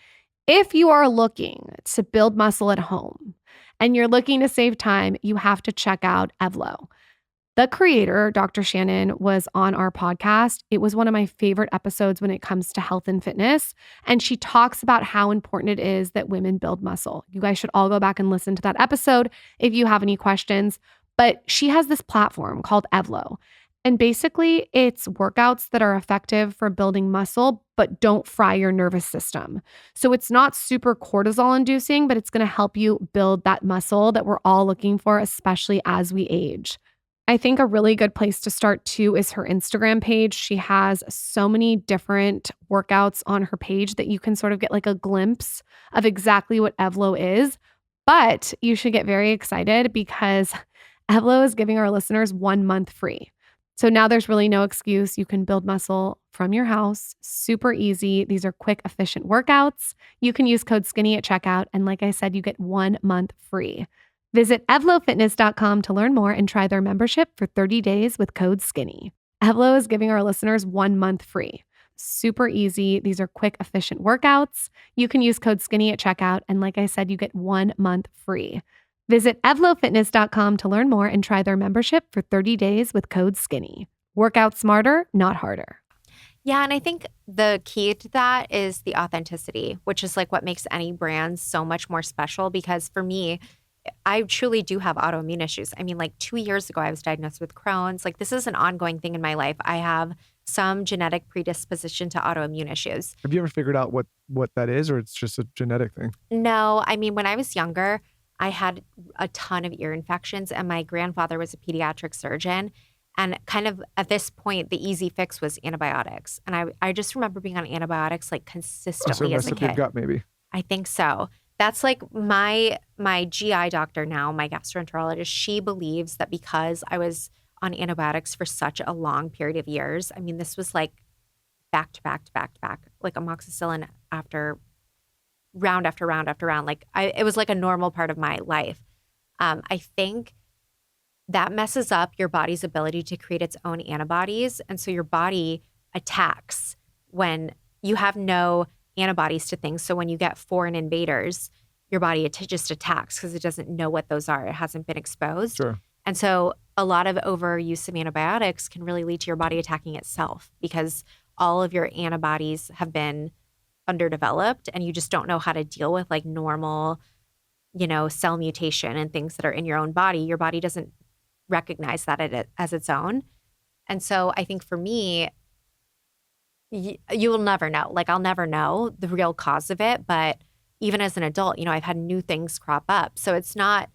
If you are looking to build muscle at home and you're looking to save time, you have to check out Evlo. The creator, Dr. Shannon, was on our podcast. It was one of my favorite episodes when it comes to health and fitness. And she talks about how important it is that women build muscle. You guys should all go back and listen to that episode if you have any questions. But she has this platform called Evlo. And basically, it's workouts that are effective for building muscle, but don't fry your nervous system. So it's not super cortisol inducing, but it's going to help you build that muscle that we're all looking for, especially as we age. I think a really good place to start too is her Instagram page. She has so many different workouts on her page that you can sort of get like a glimpse of exactly what Evlo is. But you should get very excited because Evlo is giving our listeners 1 month free. So now there's really no excuse. You can build muscle from your house. Super easy. These are quick, efficient workouts. You can use code SKINNY at checkout. And like I said, you get 1 month free. Visit evlofitness.com to learn more and try their membership for 30 days with code SKINNY. Evlo is giving our listeners 1 month free. Super easy. These are quick, efficient workouts. You can use code SKINNY at checkout. And like I said, you get 1 month free. Visit evlofitness.com to learn more and try their membership for 30 days with code SKINNY. Work out smarter, not harder. Yeah, and I think the key to that is the authenticity, which is like what makes any brand so much more special. Because for me, I truly do have autoimmune issues. I mean, like 2 years ago, I was diagnosed with Crohn's. Like this is an ongoing thing in my life. I have some genetic predisposition to autoimmune issues. Have you ever figured out what that is, or it's just a genetic thing? No, I mean, when I was younger, I had a ton of ear infections, and my grandfather was a pediatric surgeon. And kind of at this point, the easy fix was antibiotics. And I just remember being on antibiotics like consistently as a kid. Gut, maybe. I think so. That's like my GI doctor now, my gastroenterologist. She believes that because I was on antibiotics for such a long period of years, I mean, this was like back to back to back to back, like amoxicillin after round after round after round. Like it was like a normal part of my life. I think that messes up your body's ability to create its own antibodies. And so your body attacks when you have no antibodies to things. So when you get foreign invaders, your body just attacks because it doesn't know what those are. It hasn't been exposed. Sure. And so a lot of overuse of antibiotics can really lead to your body attacking itself because all of your antibodies have been underdeveloped and you just don't know how to deal with like normal, cell mutation and things that are in your own body. Your body doesn't recognize that as its own. And so I think for me, you will never know. Like I'll never know the real cause of it. But even as an adult, I've had new things crop up. So it's not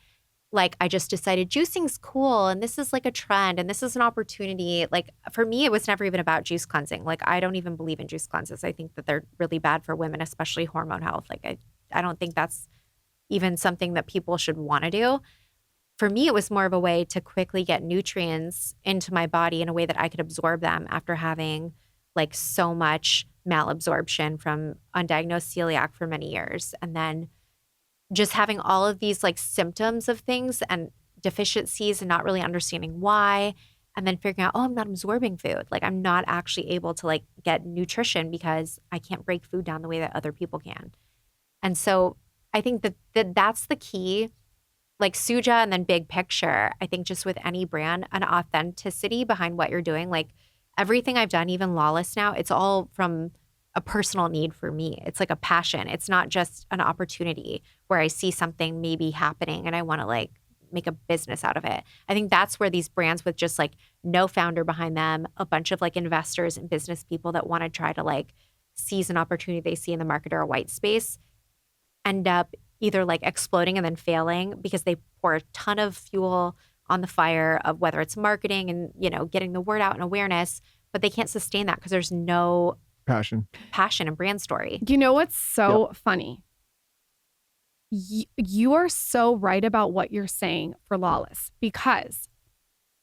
like I just decided juicing's cool and this is like a trend and this is an opportunity. Like for me, it was never even about juice cleansing. Like I don't even believe in juice cleanses. I think that they're really bad for women, especially hormone health. Like I don't think that's even something that people should want to do. For me, it was more of a way to quickly get nutrients into my body in a way that I could absorb them after having like so much malabsorption from undiagnosed celiac for many years. And then just having all of these like symptoms of things and deficiencies and not really understanding why. And then figuring out, I'm not absorbing food. Like I'm not actually able to like get nutrition because I can't break food down the way that other people can. And so I think that's the key. Like Suja and then big picture, I think just with any brand, an authenticity behind what you're doing. Like everything I've done, even Lawless now, it's all from a personal need for me. It's like a passion. It's not just an opportunity where I see something maybe happening and I want to like make a business out of it. I think that's where these brands with just like no founder behind them, a bunch of like investors and business people that want to try to like seize an opportunity they see in the market or a white space end up either like exploding and then failing because they pour a ton of fuel on the fire of whether it's marketing and, getting the word out and awareness, but they can't sustain that because there's no passion and brand story. You know what's so funny? You are so right about what you're saying for Lawless because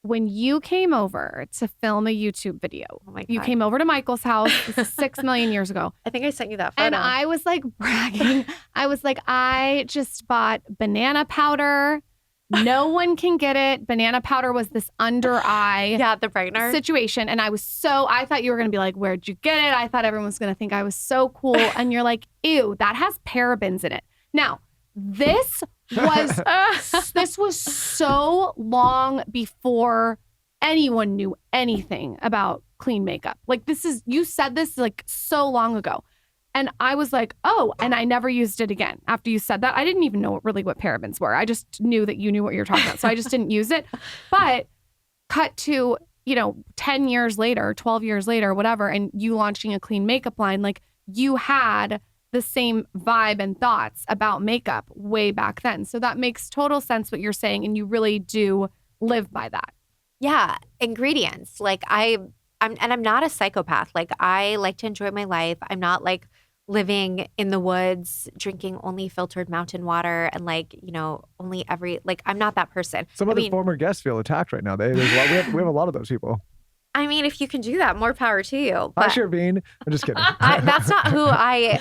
when you came over to film a YouTube video, you came over to Michael's house. This is 6 million years ago. I think I sent you that photo. And I was like bragging. I was like, I just bought banana powder. No one can get it. Banana powder was this under eye the brightener situation. And I thought you were going to be like, where'd you get it? I thought everyone was going to think I was so cool. And you're like, ew, that has parabens in it. Now, this was so long before anyone knew anything about clean makeup. Like you said this like so long ago. And I was like, and I never used it again. After you said that, I didn't even know what parabens were. I just knew that you knew what you were talking about. So I just didn't use it. But cut to, 10 years later, 12 years later, whatever, and you launching a clean makeup line, like you had the same vibe and thoughts about makeup way back then. So that makes total sense what you're saying. And you really do live by that. Yeah. Ingredients. Like I'm not a psychopath. Like I like to enjoy my life. I'm not like living in the woods, drinking only filtered mountain water and like, I'm not that person. Some of the former guests feel attacked right now. We have a lot of those people. I mean, if you can do that, more power to you. Hi, But Sherveen. I'm just kidding. that's not who I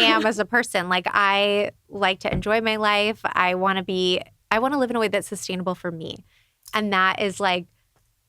am as a person. Like, I like to enjoy my life. I want to live in a way that's sustainable for me. And that is like,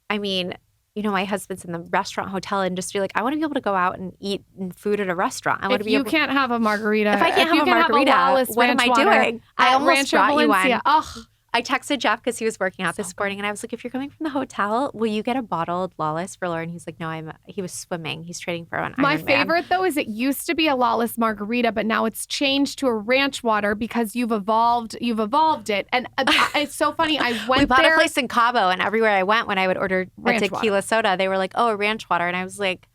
I mean, my husband's in the restaurant hotel industry. Like, I want to be able to go out and eat food at a restaurant. I want to If be you able can't have a margarita, If I can't you have a can margarita, Lawless what am ranch I water doing? I at almost Rancho brought you Valencia. one. Oh, I texted Jeff because he was working out this morning, and I was like, "If you're coming from the hotel, will you get a bottled Lawless for Lauren?" He's like, "No, he was swimming. He's training for an my Ironman." favorite though is it used to be a Lawless margarita, but now it's changed to a ranch water because you've evolved it. And it's so funny. I went We bought there. a place in Cabo, and everywhere I went, when I would order a Ranch tequila soda, they were like, "Oh, a ranch water," and I was like,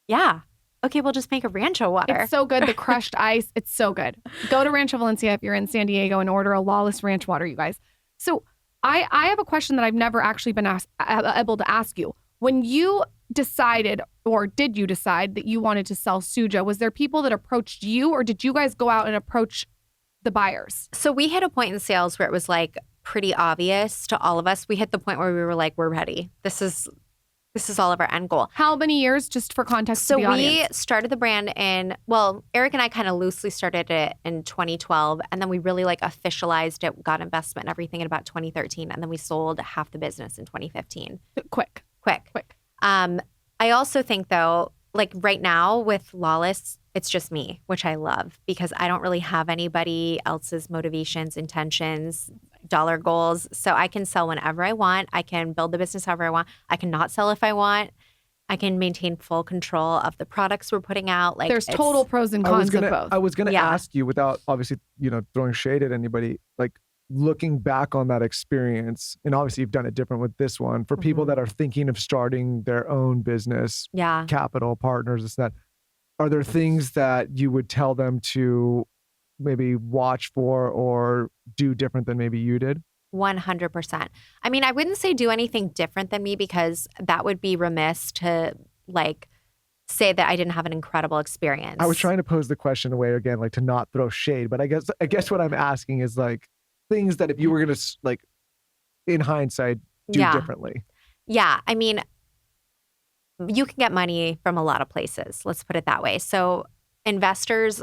"Yeah, okay, we'll just make a Rancho water." It's so good. The crushed ice. It's so good. Go to Rancho Valencia if you're in San Diego and order a Lawless ranch water, you guys. So I have a question that I've never actually been able to ask you. When you decided, or did you decide that you wanted to sell Suja, was there people that approached you, or did you guys go out and approach the buyers? So we hit a point in sales where it was like pretty obvious to all of us. We hit the point where we were like, "We're ready. This is all of our end goal." How many years, just for context So to the we audience? started the brand Eric and I kind of loosely started it in 2012, and then we really like officialized it, got investment and everything in about 2013, and then we sold half the business in 2015. Quick. Quick. I also think though, like right now with Lawless, it's just me, which I love because I don't really have anybody else's motivations, intentions, dollar goals. So I can sell whenever I want. I can build the business however I want. I can not sell if I want. I can maintain full control of the products we're putting out. Like, There's total pros and cons of both. I was gonna Yeah. ask you, without obviously, throwing shade at anybody, like looking back on that experience, and obviously you've done it different with this one, for people Mhm. that are thinking of starting their own business, Yeah. capital, partners, this, that, are there things that you would tell them to maybe watch for or do different than maybe you did? 100%. I mean, I wouldn't say do anything different than me because that would be remiss to like say that I didn't have an incredible experience. I was trying to pose the question away again, like to not throw shade, but I guess what I'm asking is like things that if you were gonna like in hindsight do Yeah. differently. Yeah. I mean, you can get money from a lot of places. Let's put it that way. So investors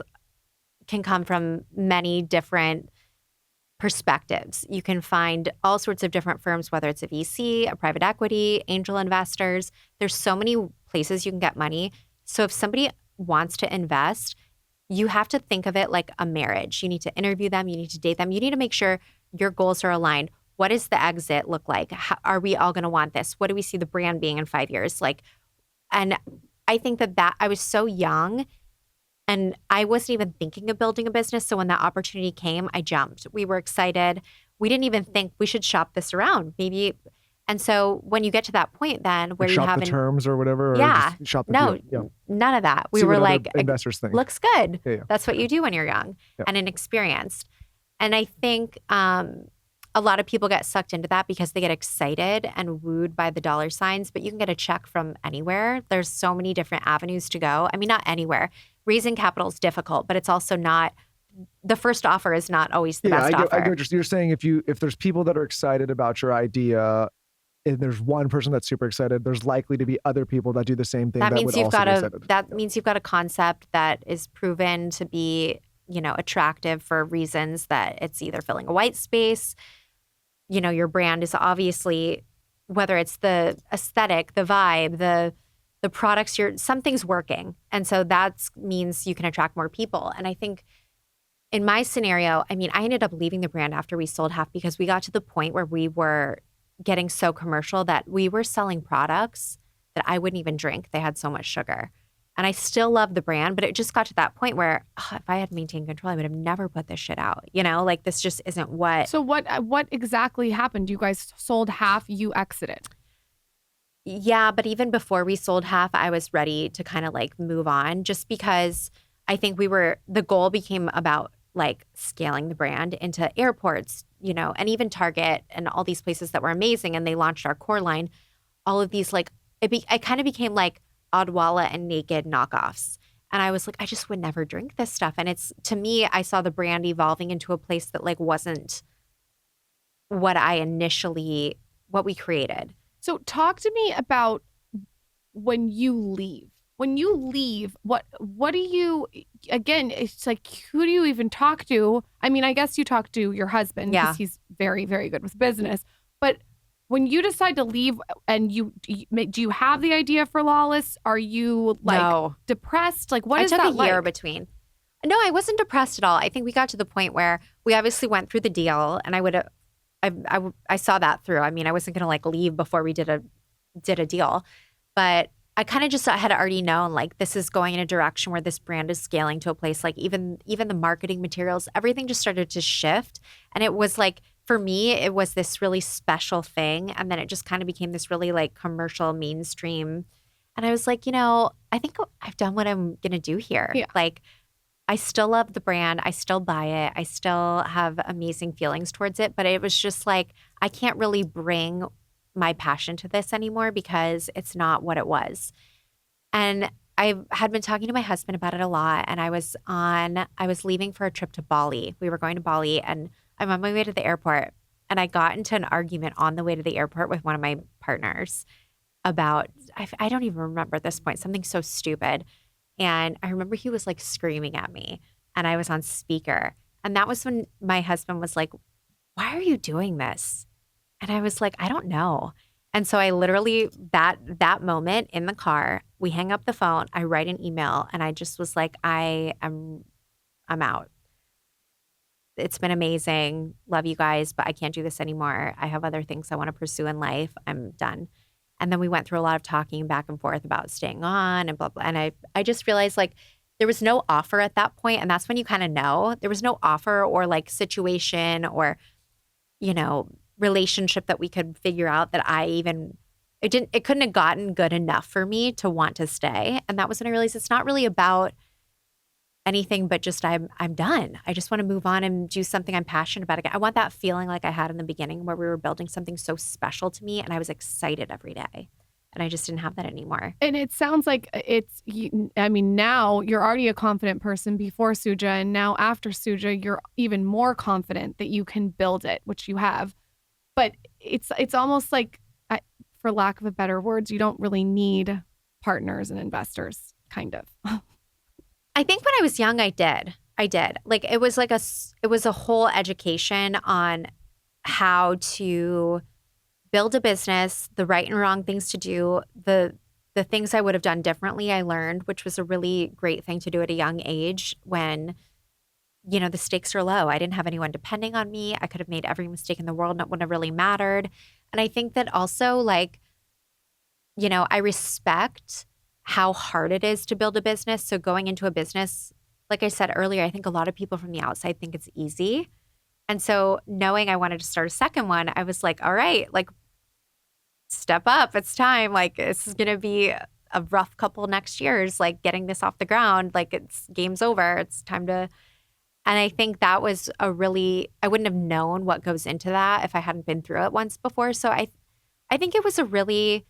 can come from many different perspectives. You can find all sorts of different firms, whether it's a VC, a private equity, angel investors. There's so many places you can get money. So if somebody wants to invest, you have to think of it like a marriage. You need to interview them. You need to date them. You need to make sure your goals are aligned. What does the exit look like? How, are we all going to want this? What do we see the brand being in 5 years? And I think that I was so young and I wasn't even thinking of building a business. So when that opportunity came, I jumped. We were excited. We didn't even think we should shop this around. Maybe. And so when you get to that point then where Like you shop have the terms or whatever, or Yeah. just shop the no, deal? Yeah. none of that. We See were what other like, investors think. looks good. Yeah. That's what you do when you're young Yeah. and inexperienced. And I think a lot of people get sucked into that because they get excited and wooed by the dollar signs, but you can get a check from anywhere. There's so many different avenues to go. I mean, not anywhere. Raising capital is difficult, but it's also not, the first offer is not always the best offer. I get what you're saying. If there's people that are excited about your idea, and there's one person that's super excited, there's likely to be other people that do the same thing. That means would you've also got be a excited. that means you've got a concept that is proven to be, attractive for reasons that it's either filling a white space. Your brand is obviously, whether it's the aesthetic, the vibe, the products, something's working. And so that means you can attract more people. And I think in my scenario, I mean, I ended up leaving the brand after we sold half because we got to the point where we were getting so commercial that we were selling products that I wouldn't even drink. They had so much sugar. And I still love the brand, but it just got to that point where if I had maintained control, I would have never put this shit out. Like this just isn't what. So what exactly happened? You guys sold half, you exited. Yeah, but even before we sold half, I was ready to kind of like move on just because I think the goal became about like scaling the brand into airports, and even Target and all these places that were amazing. And they launched our core line. All of these, like, it kind of became like Odwalla and Naked knockoffs. And I was like, I just would never drink this stuff. And to me, I saw the brand evolving into a place that like wasn't what we created. So talk to me about when you leave? When you leave, what do you, again, it's like, who do you even talk to? I mean, I guess you talk to your husband because he's very, very good with business. But when you decide to leave and do you have the idea for Lawless? Are you like depressed? Like, what is that like? I took a year between. No, I wasn't depressed at all. I think we got to the point where we obviously went through the deal, and I saw that through. I mean, I wasn't going to like leave before we did a deal, but I kind of just had already known like this is going in a direction where this brand is scaling to a place like even the marketing materials, everything just started to shift. And it was like, for me, it was this really special thing. And then it just kind of became this really like commercial mainstream. And I was like, I think I've done what I'm going to do here. Yeah. Like, I still love the brand. I still buy it. I still have amazing feelings towards it. But it was just like, I can't really bring my passion to this anymore because it's not what it was. And I had been talking to my husband about it a lot. And I was leaving for a trip to Bali. We were going to Bali, and I'm on my way to the airport. And I got into an argument on the way to the airport with one of my partners about, I don't even remember at this point, something so stupid. And I remember he was like screaming at me, and I was on speaker. And that was when my husband was like, "Why are you doing this?" And I was like, "I don't know." And so I literally, that moment in the car, we hang up the phone, I write an email, and I just was like, I'm out. It's been amazing. Love you guys, but I can't do this anymore. I have other things I want to pursue in life. I'm done. And then we went through a lot of talking back and forth about staying on and blah, blah. And I just realized like there was no offer at that point. And that's when you kind of know there was no offer or like situation or, relationship that we could figure out that it couldn't have gotten good enough for me to want to stay. And that was when I realized it's not really about anything but just I'm done. I just want to move on and do something I'm passionate about again. I want that feeling like I had in the beginning where we were building something so special to me and I was excited every day. And I just didn't have that anymore. And it sounds like now you're already a confident person before Suja, and now after Suja, you're even more confident that you can build it, which you have. But it's almost like, for lack of a better words, you don't really need partners and investors, kind of. I think when I was young, I did. Like it was a whole education on how to build a business, the right and wrong things to do, the things I would have done differently, I learned, which was a really great thing to do at a young age when, the stakes are low. I didn't have anyone depending on me. I could have made every mistake in the world. It wouldn't have really mattered. And I think that also like, I respect how hard it is to build a business. So going into a business, like I said earlier, I think a lot of people from the outside think it's easy. And so knowing I wanted to start a second one, I was like, all right, like step up. It's time. Like this is going to be a rough couple next years, like getting this off the ground. Like it's game's over. It's time to. And I think that was I wouldn't have known what goes into that if I hadn't been through it once before. So I think it was a really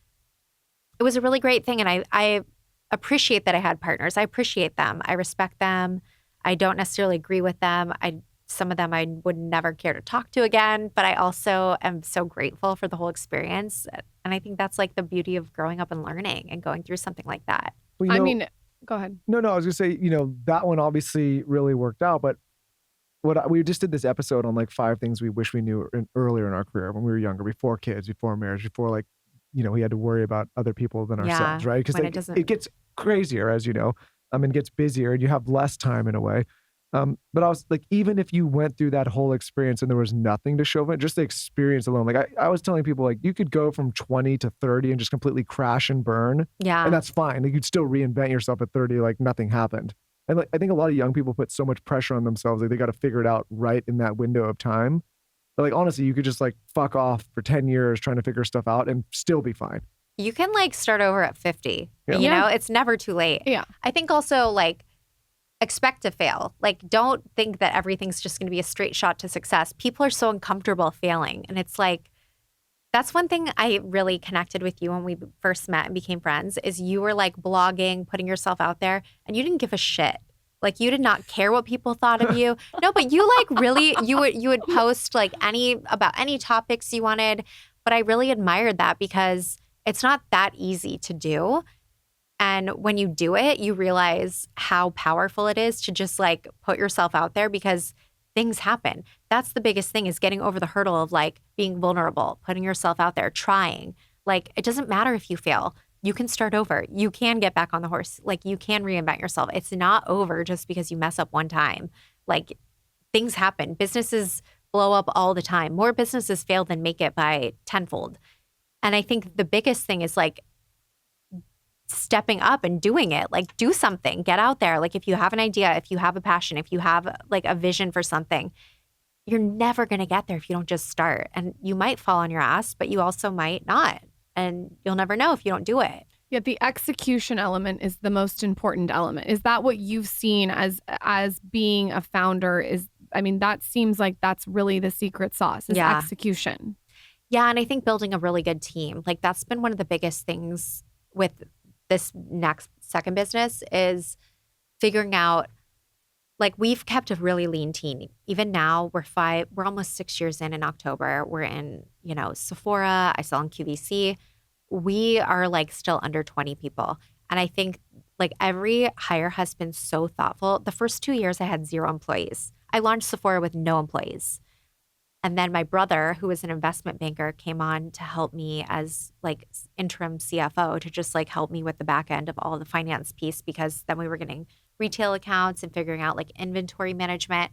great thing. And I appreciate that I had partners. I appreciate them. I respect them. I don't necessarily agree with them. Some of them I would never care to talk to again, but I also am so grateful for the whole experience. And I think that's like the beauty of growing up and learning and going through something like that. Well, go ahead. No, I was gonna say, that one obviously really worked out, but we just did this episode on like 5 things we wish we knew earlier in our career when we were younger, before kids, before marriage, before like, we had to worry about other people than ourselves, right? Because it gets crazier, as you know, and gets busier and you have less time in a way. But I was like, even if you went through that whole experience and there was nothing to show for it, just the experience alone, like I was telling people, like you could go from 20 to 30 and just completely crash and burn. Yeah. And that's fine. Like, you'd still reinvent yourself at 30, like nothing happened. And like, I think a lot of young people put so much pressure on themselves. Like they got to figure it out right in that window of time. But like, honestly, you could just like fuck off for 10 years trying to figure stuff out and still be fine. You can like start over at 50. Yeah. It's never too late. Yeah. I think also like expect to fail. Like don't think that everything's just going to be a straight shot to success. People are so uncomfortable failing. And it's like, that's one thing I really connected with you when we first met and became friends is you were like blogging, putting yourself out there, and you didn't give a shit. Like you did not care what people thought of you. No, but you like really, you would post like about any topics you wanted. But I really admired that because it's not that easy to do. And when you do it, you realize how powerful it is to just like put yourself out there because things happen. That's the biggest thing, is getting over the hurdle of like being vulnerable, putting yourself out there, trying. Like, it doesn't matter if you fail. You can start over. You can get back on the horse. Like, you can reinvent yourself. It's not over just because you mess up one time. Like, things happen. Businesses blow up all the time. More businesses fail than make it by tenfold. And I think the biggest thing is like stepping up and doing it. Like, do something, get out there. Like, if you have an idea, if you have a passion, if you have like a vision for something, you're never going to get there if you don't just start. And you might fall on your ass, but you also might not. And you'll never know if you don't do it. Yeah, the execution element is the most important element. Is that what you've seen as being a founder? That seems like that's really the secret sauce, is execution. Yeah, and I think building a really good team, like that's been one of the biggest things with this second business, is figuring out, like, we've kept a really lean team. Even now, we're almost 6 years in October. We're in, Sephora. I sell in QVC. We are like still under 20 people. And I think like every hire has been so thoughtful. The first 2 years I had 0 employees. I launched Sephora with no employees. And then my brother, who was an investment banker, came on to help me as like interim CFO, to just like help me with the back end of all the finance piece, because then we were getting retail accounts and figuring out like inventory management.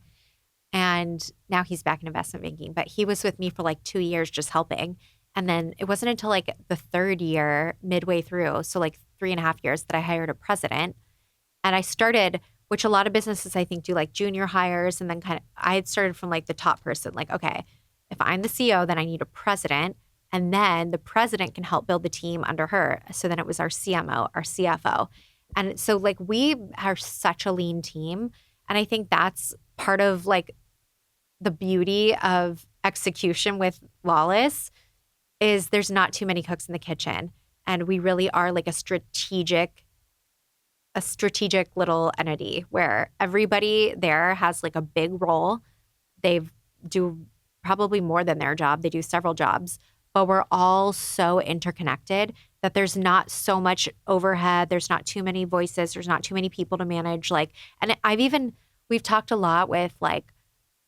And now he's back in investment banking, but he was with me for like 2 years just helping. And then it wasn't until like the third year, midway through, so like 3.5 years, that I hired a president. And I started, which a lot of businesses I think do, like junior hires. And then I had started from like the top person, like, okay, if I'm the CEO, then I need a president. And then the president can help build the team under her. So then it was our CMO, our CFO. And so like we are such a lean team. And I think that's part of like the beauty of execution with Lawless, is there's not too many cooks in the kitchen. And we really are like a strategic little entity where everybody there has like a big role. They do probably more than their job. They do several jobs, but we're all so interconnected that there's not so much overhead. There's not too many voices. There's not too many people to manage. Like, and we've talked a lot with like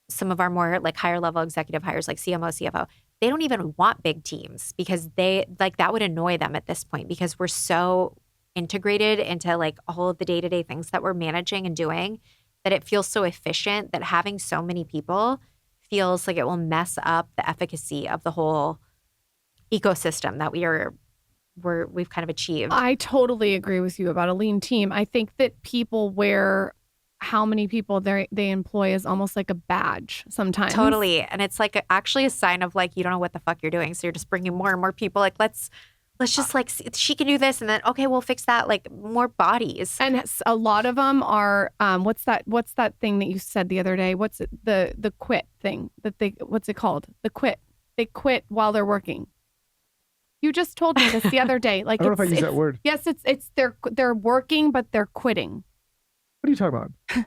some of our more like higher level executive hires, like CMO, CFO. They don't even want big teams because that would annoy them at this point, because we're so integrated into like all of the day-to-day things that we're managing and doing, that it feels so efficient that having so many people feels like it will mess up the efficacy of the whole ecosystem that we've kind of achieved. I totally agree with you about a lean team. I think that people wear how many people they employ is almost like a badge sometimes. Totally. And it's like actually a sign of like, you don't know what the fuck you're doing. So you're just bringing more and more people. Like, let's just like, she can do this. And then, okay, we'll fix that. Like more bodies. And a lot of them are, what's that thing that you said the other day? What's it? The quit thing what's it called? The quit. They quit while they're working. You just told me this the other day. Like, I don't know if I use that word. Yes, it's they're working, but they're quitting. What are you talking about?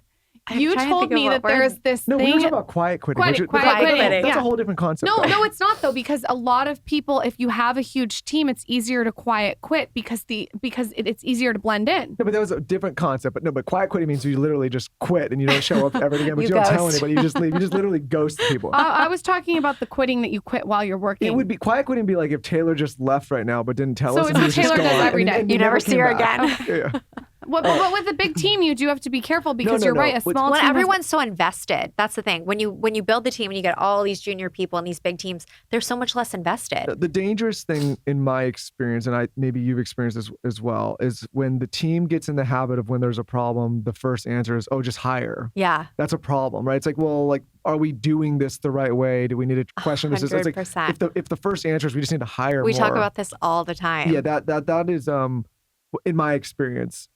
You told me that there's this thing. No, we were talking about quiet quitting. Quiet quitting. That's a whole different concept. No, it's not though, because a lot of people, if you have a huge team, it's easier to quiet quit because it's easier to blend in. No, but that was a different concept. But quiet quitting means you literally just quit and you don't show up ever again. But you don't tell anybody. You just leave. You just literally ghost people. I was talking about the quitting that you quit while you're working. It would be quiet quitting. Be like if Taylor just left right now but didn't tell us. So it's Taylor does every day. You never see her again. Yeah. But with a big team, you do have to be careful because you're right. A small when team everyone's so invested, that's the thing. When you build the team and you get all these junior people and these big teams, they're so much less invested. The dangerous thing in my experience, and maybe you've experienced this as well, is when the team gets in the habit of when there's a problem, the first answer is, oh, just hire. Yeah. That's a problem, right? It's like, well, like, are we doing this the right way? Do we need to question this? 100%. It's like if the first answer is we just need to hire we more. talk about this all the time. Yeah, that is in my experience.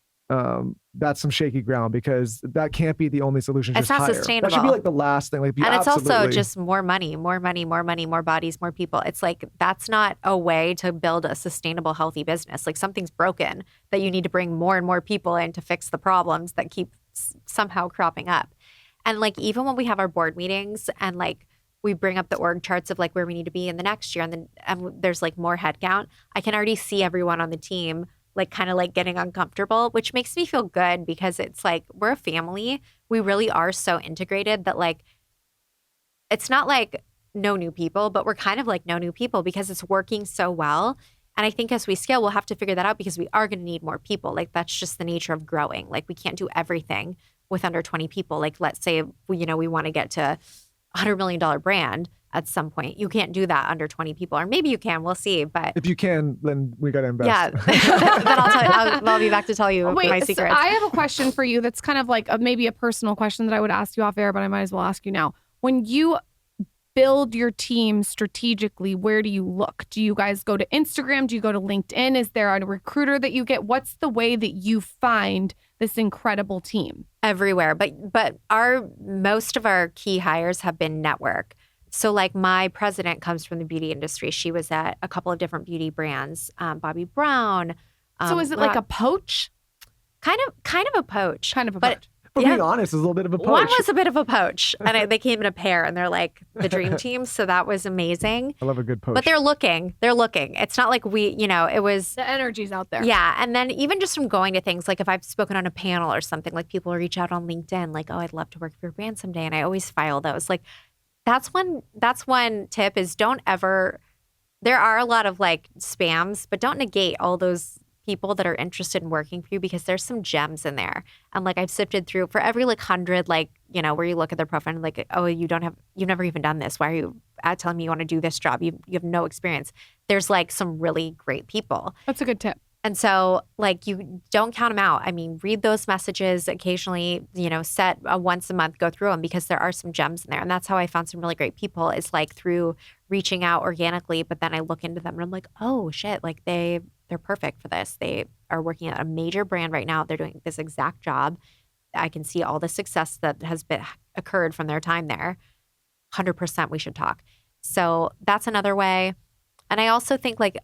That's some shaky ground because that can't be the only solution. It's just not hire. sustainable. That should be like the last thing. Like, and it's also just more money, more bodies, more people. It's like that's not a way to build a sustainable, healthy business. Like something's broken that you need to bring more and more people in to fix the problems that keep somehow cropping up. And like even when we have our board meetings and like we bring up the org charts of like where we need to be in the next year, and then there's like more headcount, I can already see everyone on the team like kind of like getting uncomfortable, which makes me feel good because it's like we're a family. We really are so integrated that like it's not like no new people, but we're kind of like no new people because it's working so well. And I think as we scale, we'll have to figure that out because we are going to need more people. Like that's just the nature of growing. Like we can't do everything with under 20 people. Like let's say, we want to get to $100 million brand at some point. You can't do that under 20 people, or maybe you can. We'll see. But If you can, then we got to invest. yeah, then I'll tell you. I'll be back to tell you my So secrets. I have a question for you that's kind of like maybe a personal question that I would ask you off air, but I might as well ask you now. When you build your team strategically, where do you look? Do you guys go to Instagram? Do you go to LinkedIn? Is there a recruiter that you get? What's the way that you find this incredible team? Everywhere, but most of our key hires have been network. So like my president comes from the beauty industry. She was at a couple of different beauty brands, Bobbi Brown. So is it like a poach? Kind of a poach? Kind of a But poach. For yeah. being honest, it's a little bit of a poach. One was a bit of a poach, and they came in a pair, and they're like the dream team. So that was amazing. I love a good poach. But they're looking. It's not like it was. The energy's out there. Yeah. And then even just from going to things, like if I've spoken on a panel or something, like people reach out on LinkedIn, like, oh, I'd love to work for your brand someday. And I always file those. Like that's one tip is don't ever, there are a lot of like spams, but don't negate all those people that are interested in working for you because there's some gems in there. And like I've sifted through for every like 100, like, where you look at their profile and like, oh, you've never even done this. Why are you telling me you want to do this job? You have no experience. There's like some really great people. That's a good tip. And so like you don't count them out. I mean, read those messages occasionally, set a once a month, go through them because there are some gems in there. And that's how I found some really great people is like through reaching out organically. But then I look into them and I'm like, oh shit, like they're perfect for this. They are working at a major brand right now. They're doing this exact job. I can see all the success that has occurred from their time there. 100% we should talk. So that's another way. And I also think like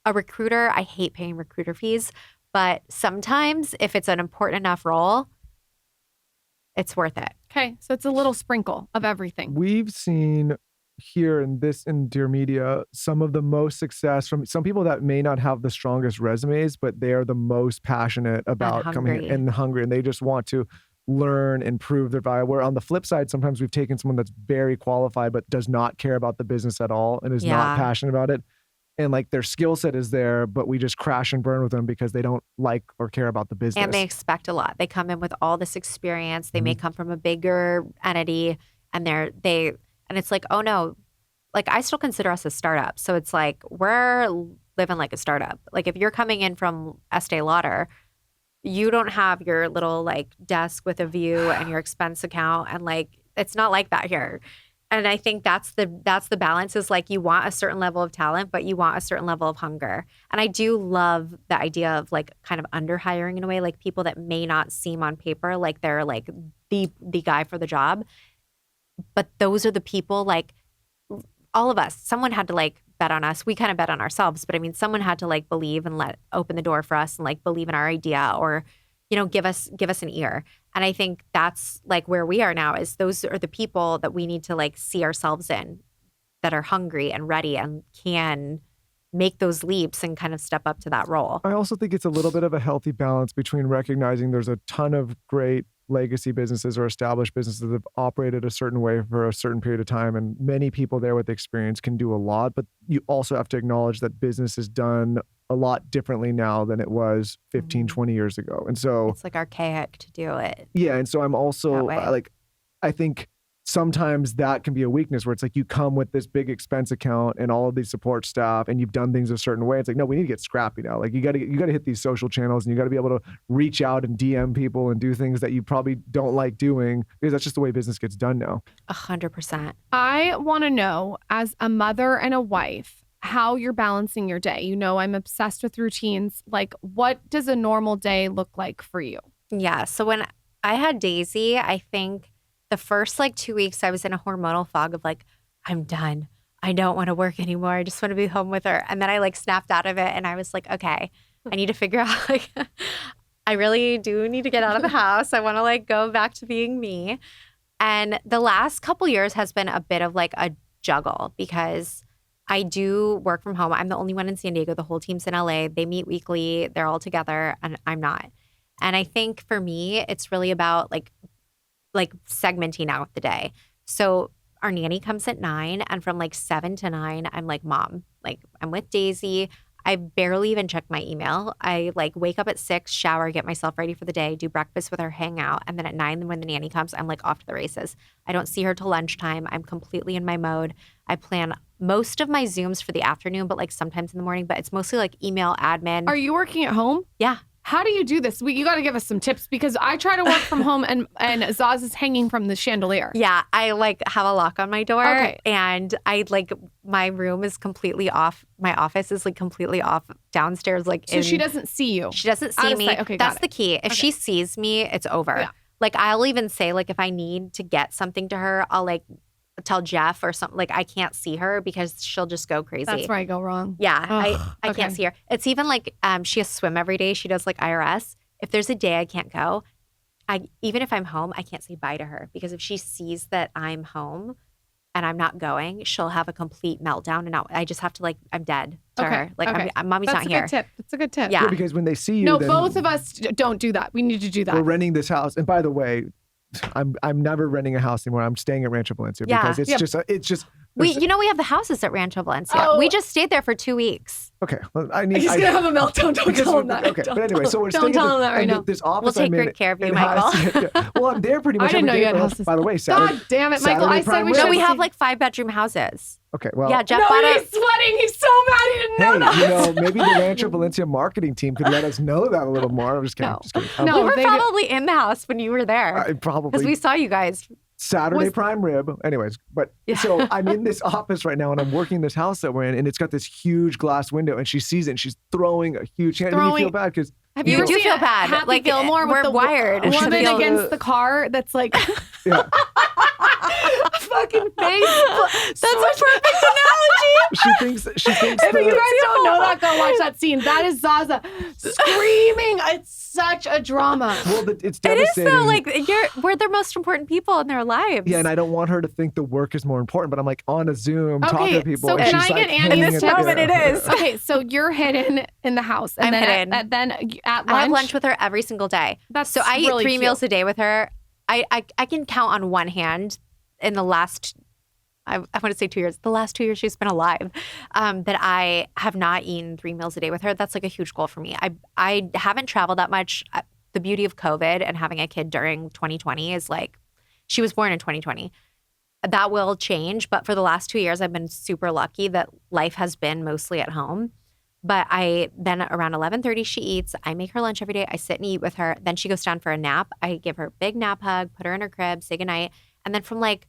a recruiter, I hate paying recruiter fees, but sometimes if it's an important enough role, it's worth it. Okay. So it's a little sprinkle of everything. We've seen here in Dear Media some of the most success from some people that may not have the strongest resumes, but they are the most passionate about coming and hungry, and they just want to learn and prove their value. Where on the flip side, sometimes we've taken someone that's very qualified but does not care about the business at all and is not passionate about it. And like their skill set is there, but we just crash and burn with them because they don't like or care about the business. And they expect a lot. They come in with all this experience. They may come from a bigger entity and and it's like, oh no, like I still consider us a startup. So it's like, we're living like a startup. Like if you're coming in from Estee Lauder, you don't have your little like desk with a view and your expense account. And like, it's not like that here. And I think that's the balance is like you want a certain level of talent, but you want a certain level of hunger. And I do love the idea of like kind of under hiring in a way, like people that may not seem on paper like they're like the guy for the job. But those are the people like all of us, someone had to like bet on us. We kind of bet on ourselves, but I mean, someone had to like believe and open the door for us and like believe in our idea or, give us an ear. And I think that's like where we are now is those are the people that we need to like see ourselves in that are hungry and ready and can make those leaps and kind of step up to that role. I also think it's a little bit of a healthy balance between recognizing there's a ton of great legacy businesses or established businesses that have operated a certain way for a certain period of time. And many people there with experience can do a lot, but you also have to acknowledge that business is done a lot differently now than it was 15, 20 years ago. And so it's like archaic to do it. Yeah. And so I'm also like, I think sometimes that can be a weakness where it's like you come with this big expense account and all of these support staff and you've done things a certain way. It's like, no, we need to get scrappy now. Like you got to hit these social channels and you got to be able to reach out and DM people and do things that you probably don't like doing because that's just the way business gets done now. 100%. I want to know as a mother and a wife, how you're balancing your day. I'm obsessed with routines. Like what does a normal day look like for you? Yeah. So when I had Daisy, I think the first like 2 weeks I was in a hormonal fog of like, I'm done. I don't want to work anymore. I just want to be home with her. And then I like snapped out of it and I was like, okay, I need to figure out like, I really do need to get out of the house. I want to like go back to being me. And the last couple years has been a bit of like a juggle because I do work from home. I'm the only one in San Diego. The whole team's in LA. They meet weekly. They're all together and I'm not. And I think for me, it's really about like segmenting out the day. So our nanny comes at 9 and from like 7 to 9, I'm like, Mom, like I'm with Daisy. I barely even check my email. I like wake up at 6, shower, get myself ready for the day, do breakfast with her, hang out. And then at 9, when the nanny comes, I'm like off to the races. I don't see her till lunchtime. I'm completely in my mode. I plan most of my Zooms for the afternoon, but like sometimes in the morning, but it's mostly like email admin. Are you working at home? Yeah. How do you do this? You got to give us some tips because I try to work from home and Zaz is hanging from the chandelier. Yeah, I like have a lock on my door Okay. and I like my room is completely off. My office is like completely off downstairs. Like So she doesn't see you. She doesn't Out see of me. sight. Okay, got That's it. the key. If she sees me, it's over. Yeah. Like I'll even say like if I need to get something to her, I'll like tell Jeff or something. Like I can't see her because she'll just go crazy. That's where I go wrong. Yeah, Ugh, I okay. can't see her. It's even like she has swim every day. She does like IRS. If there's a day I can't go, even if I'm home, I can't say bye to her because if she sees that I'm home and I'm not going, she'll have a complete meltdown and I just have to like I'm dead to Okay, her. Like okay. Mommy's That's not a here. good tip. That's a good tip. Yeah. Yeah, because when they see you, No, then both of us don't do that. We need to do that. we're renting this house. And by the way, I'm never renting a house anymore. I'm staying at Rancho Valencia Yeah. because it's Yeah. just We we have the houses at Rancho Valencia. Oh. We just stayed there for 2 weeks. okay. Well, I need. He's I, going to have a meltdown. Don't because tell him that. Okay, Don't but anyway, so we're don't staying tell at him that right and now. this office. We'll take I'm in great care of you, it has- Michael. yeah. Well, I'm there pretty much. I didn't every know you day had for- houses. By the way, Saturday. God damn it, Michael. Saturday I said Prime we Rib. No, should we have like 5-bedroom houses. Okay, well, Yeah, Jeff No, bought he's a sweating. He's so mad he didn't know hey, that. you know, maybe the Rancho Valencia marketing team could let us know that a little more. I'm just kidding. No. Just kidding. No. we were they do- probably in the house when you were there I because probably we saw you guys. Saturday Was- prime rib. Anyways, but Yeah. so I'm in this office right now and I'm working this house that we're in, and it's got this huge glass window, and she sees it and she's throwing a huge hand. And you Throwing- feel bad because Have You ever do seen feel a bad. Happy Like, Gilmore we're with the wired to woman feel- against the car that's like yeah, fucking face. That's a perfect analogy. she thinks If you guys the, don't know that, go watch that scene. That is Zaza screaming. It's such a drama. well, it's It is devastating. though. Like we're their most important people in their lives. yeah, and I don't want her to think the work is more important, but I'm like on a Zoom talking to people. so and can she's I like get Annie's hanging tips? at the- moment it is. Okay, so you're hidden in the house. And I'm then hidden. Then at lunch. I have lunch with her every single day. That's So I eat really 3 cute. meals a day with her. I can count on one hand in the last, I want to say 2 years, the last 2 years she's been alive, that I have not eaten 3 meals a day with her. That's like a huge goal for me. I haven't traveled that much. The beauty of COVID and having a kid during 2020 is like, she was born in 2020. That will change. But for the last 2 years, I've been super lucky that life has been mostly at home. But then around 11:30, she eats. I make her lunch every day. I sit and eat with her. Then she goes down for a nap. I give her a big nap hug, put her in her crib, say goodnight. And then from like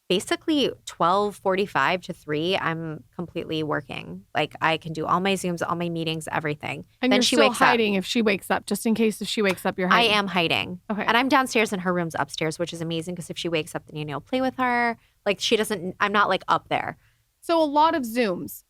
basically 12:45 to 3, I'm completely working. Like I can do all my Zooms, all my meetings, everything. And then you're she still wakes hiding if she wakes up, just in case if she wakes up, you're I hiding. am hiding. Okay. And I'm downstairs and her room's upstairs, which is amazing because if she wakes up, the nanny will play with her. Like she doesn't, I'm not like up there. So a lot of Zooms.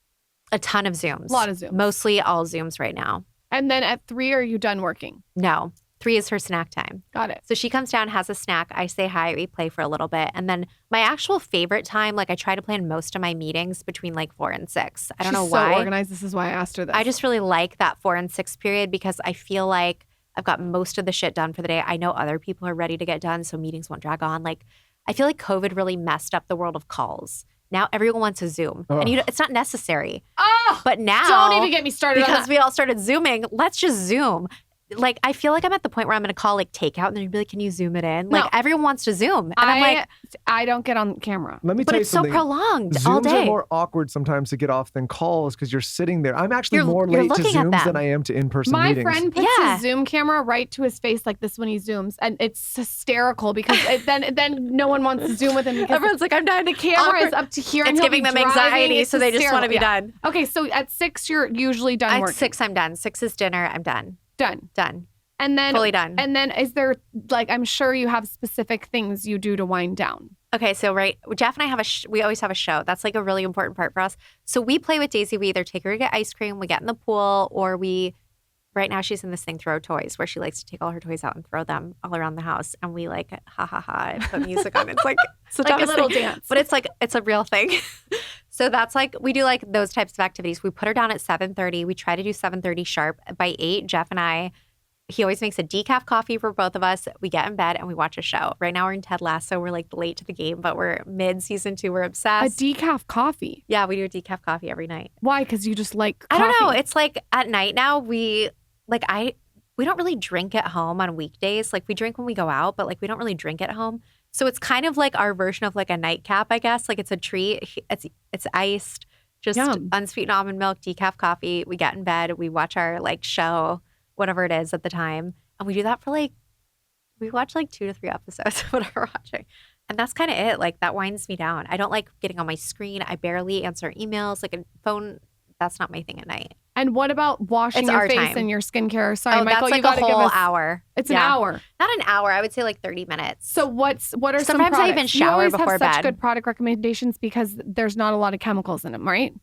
A ton of Zooms. A lot of Zooms. Mostly all Zooms right now. And then at 3, are you done working? No, 3 is her snack time. Got it. So she comes down, has a snack. I say hi, we play for a little bit. And then my actual favorite time, like I try to plan most of my meetings between like 4 and 6. I don't know She's why. so organized. This is why I asked her this. I just really like that 4 and 6 period because I feel like I've got most of the shit done for the day. I know other people are ready to get done, so meetings won't drag on. Like I feel like COVID really messed up the world of calls. Now everyone wants a Zoom, and it's not necessary. Oh, But now, don't even get me started on because that. we all started Zooming. Let's just Zoom. Like I feel like I'm at the point where I'm going to call like takeout, and then you'd be like, "Can you Zoom it in?" Like No. everyone wants to Zoom, and I'm like, I don't get on camera. Let me "But tell you it's so something. prolonged Zooms all day." are more awkward sometimes to get off than calls because you're sitting there. I'm actually You're more looking late to at Zooms them. than I am to in-person My meetings. friend puts Yeah. his Zoom camera right to his face like this when he Zooms, and it's hysterical because then no one wants to Zoom with him because Everyone's like, "I'm done." the camera is Awkward. up to here. and It's he'll giving be them driving. anxiety, It's so they just want to be hysterical. done. Okay, so at 6 you're usually done At working. 6, I'm done. 6 is dinner. I'm done. Done. Done. And then Fully done. And then is there like I'm sure you have specific things you do to wind down. Okay, so Jeff and I have we always have a show. That's like a really important part for us. So we play with Daisy. We either take her to get ice cream, we get in the pool, or we right now she's in this thing, throw toys, where she likes to take all her toys out and throw them all around the house. And we like, ha ha ha, and put music on. It's like such Like a little thing. dance. But it's like, it's a real thing. So that's like, we do like those types of activities. We put her down at 7:30. We try to do 7:30 sharp. By 8, Jeff and I, he always makes a decaf coffee for both of us. We get in bed and we watch a show. Right now we're in Ted Lasso. We're like late to the game, but we're mid season 2. We're A obsessed. decaf coffee. Yeah, we do a decaf coffee every night. Why? Because you just like I coffee. don't know. It's like at night now we don't really drink at home on weekdays. Like we drink when we go out, but like we don't really drink at home. So it's kind of like our version of like a nightcap, I guess. Like it's a treat. It's iced, just Yum. unsweetened almond milk, decaf coffee. We get in bed, we watch our like show, whatever it is at the time. And we do that for like, we watch like 2 to 3 episodes of whatever we're watching. And that's kind of it. Like that winds me down. I don't like getting on my screen. I barely answer emails. Like a phone, that's not my thing at night. And what about washing It's your our face time. and your skincare? Sorry, Oh, Michael, that's you like got a to give whole us. hour. It's Yeah. an hour. Not an hour. I would say like 30 minutes. So what are some Sometimes I even products? shower You always before have such bed. good product recommendations because there's not a lot of chemicals in them, right?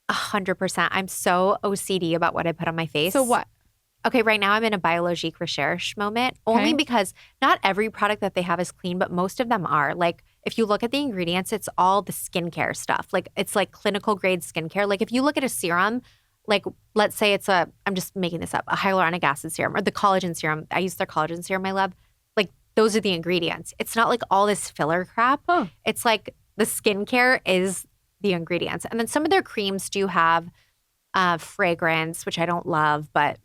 100%. I'm so OCD about what I put on my face. So what? Okay, right now I'm in a biologique recherche moment, only Okay. because not every product that they have is clean, but most of them are. Like if you look at the ingredients, it's all the skincare stuff. Like it's like clinical grade skincare. Like if you look at a serum, like let's say it's I'm just making this up, a hyaluronic acid serum or the collagen serum. I use their collagen serum in my lab. Like those are the ingredients. It's not like all this filler crap. Huh. It's like the skincare is the ingredients. And then some of their creams do have fragrance, which I don't love, but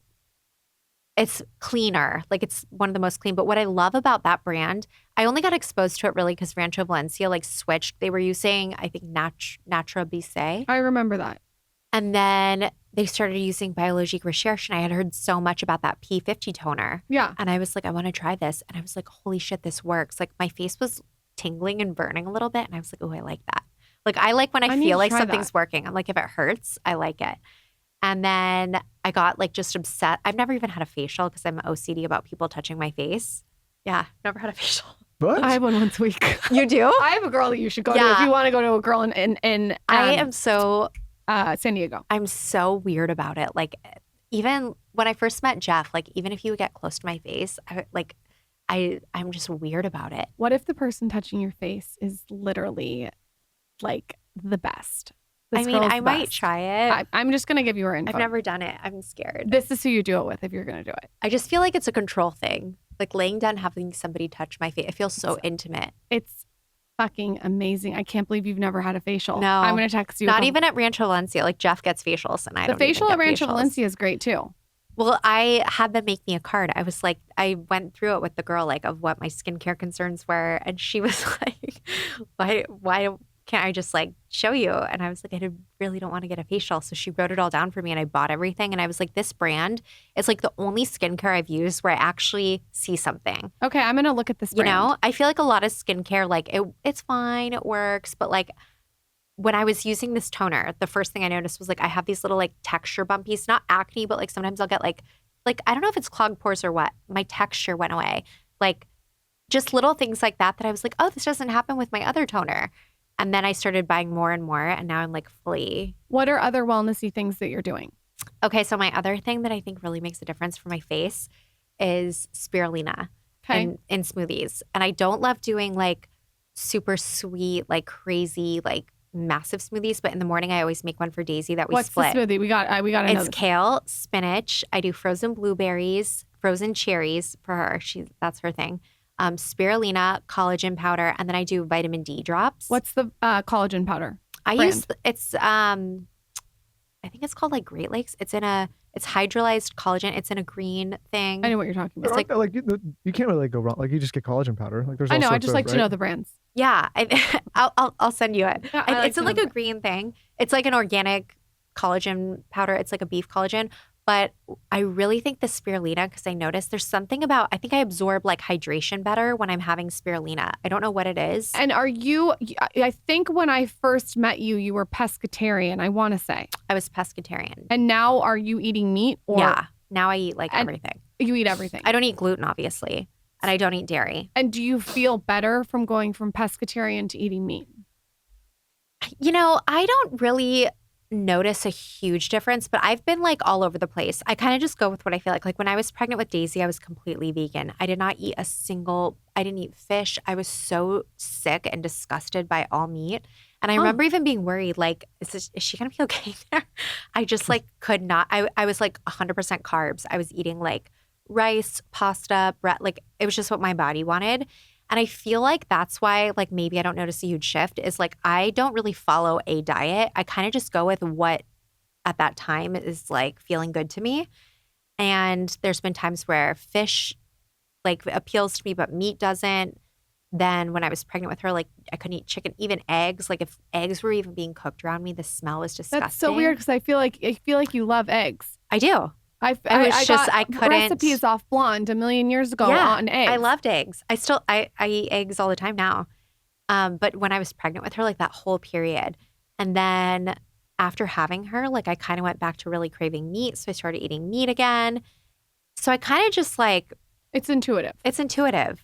it's cleaner. Like it's one of the most clean. But what I love about that brand, I only got exposed to it really because Rancho Valencia like switched. They were using, I think, Natra Bissé. I remember that. And then they started using Biologique Recherche. And I had heard so much about that P50 toner. Yeah. And I was like, I want to try this. And I was like, holy shit, this works. Like my face was tingling and burning a little bit. And I was like, oh, I like that. Like I like when I need feel to like try something's that. working. I'm like, if it hurts, I like it. And then I got like just upset. I've never even had a facial because I'm OCD about people touching my face. Yeah, never had a facial. But I have one once a week. You do? I have a girl that you should go to Yeah. if you want to go to a girl in I am so San Diego. I'm so weird about it. Like even when I first met Jeff, like even if he would get close to my face, I'm just weird about it. What if the person touching your face is literally like the best? This I mean, girl's I the might best. try it. I'm just gonna give you her info. I've never done it. I'm scared. This is who you do it with if you're gonna do it. I just feel like it's a control thing. Like laying down, having somebody touch my face. It feels so intimate. It's fucking amazing. I can't believe you've never had a facial. No. I'm gonna text you. Not even at Rancho Valencia. Like Jeff gets facials and I the don't even facial get at Rancho facials. Valencia is great too. Well, I had them make me a card. I was like, I went through it with the girl, like, of what my skincare concerns were. And she was like, why can't I just like show you? And I was like, I really don't want to get a facial. So she wrote it all down for me and I bought everything. And I was like, this brand is like the only skincare I've used where I actually see something. Okay, I'm gonna look at this. You brand. know, I feel like a lot of skincare, like it's fine, it works. But like when I was using this toner, the first thing I noticed was like I have these little like texture bumpies, not acne, but like sometimes I'll get like I don't know if it's clogged pores or what. My texture went away. Like just little things like that I was like, oh, this doesn't happen with my other toner. And then I started buying more and more. And now I'm like fully. What are other wellnessy things that you're doing? Okay. So my other thing that I think really makes a difference for my face is spirulina Okay. in smoothies. And I don't love doing like super sweet, like crazy, like massive smoothies. But in the morning, I always make one for Daisy that we What's split. the smoothie? We got to know. It's this. kale, spinach. I do frozen blueberries, frozen cherries for her. That's her thing. Spirulina, collagen powder, and then I do vitamin D drops. What's the collagen powder? I brand? use it's I think it's called like Great Lakes. It's hydrolyzed collagen. It's in a green thing. I know what you're talking about. It's like- you can't really go wrong. Like you just get collagen powder. Like there's I all know. I sorts just of, like to right? know the brands. Yeah, I'll send you it. Yeah, I like It's to in like know a green thing. It's like an organic collagen powder. It's like a beef collagen. But I really think the spirulina, because I noticed there's something about, I think I absorb like hydration better when I'm having spirulina. I don't know what it is. And are you? I think when I first met you, you were pescatarian. I want to say. I was pescatarian. And now, are you eating meat? Or Yeah. Now I eat like And- everything. you eat everything. I don't eat gluten, obviously. And I don't eat dairy. And do you feel better from going from pescatarian to eating meat? You know, I don't really notice a huge difference, but I've been like all over the place. I kind of just go with what I feel like. Like when I was pregnant with Daisy, I was completely vegan. I did not eat I didn't eat fish. I was so sick and disgusted by all meat. And I remember even being worried, like, is she going to be okay there? I just like could not. I was like 100% carbs. I was eating like rice, pasta, bread. Like it was just what my body wanted. And I feel like that's why, like, maybe I don't notice a huge shift is like, I don't really follow a diet. I kind of just go with what at that time is like feeling good to me. And there's been times where fish like appeals to me, but meat doesn't. Then when I was pregnant with her, like I couldn't eat chicken, even eggs. Like if eggs were even being cooked around me, the smell was disgusting. That's so weird because I feel like you love eggs. I do. I couldn't. Recipes off Blonde a million years ago on eggs. I loved eggs. I eat eggs all the time now. But when I was pregnant with her, like that whole period. And then after having her, like I kind of went back to really craving meat. So I started eating meat again. So I kind of just like. It's intuitive. It's intuitive.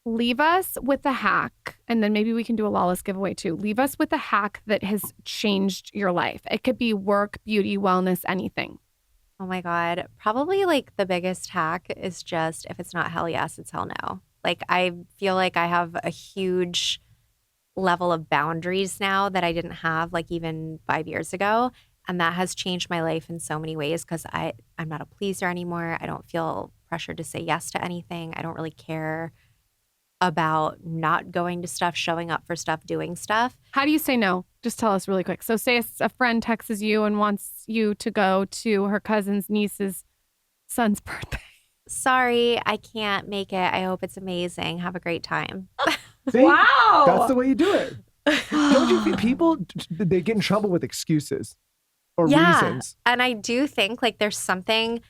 Leave us with a hack, and then maybe we can do a Lawless giveaway too. Leave us with a hack that has changed your life. It could be work, beauty, wellness, anything. Oh my God. Probably like the biggest hack is just if it's not hell yes, it's hell no. Like I feel like I have a huge level of boundaries now that I didn't have like even 5 years ago. And that has changed my life in so many ways because I'm not a pleaser anymore. I don't feel pressured to say yes to anything. I don't really care about not going to stuff, showing up for stuff, doing stuff. How do you say no? Just tell us really quick. So say a friend texts you and wants you to go to her cousin's niece's son's birthday. Sorry, I can't make it. I hope it's amazing. Have a great time. See? Wow. That's the way you do it. Don't you think people, they get in trouble with excuses or reasons? And I do think like there's something,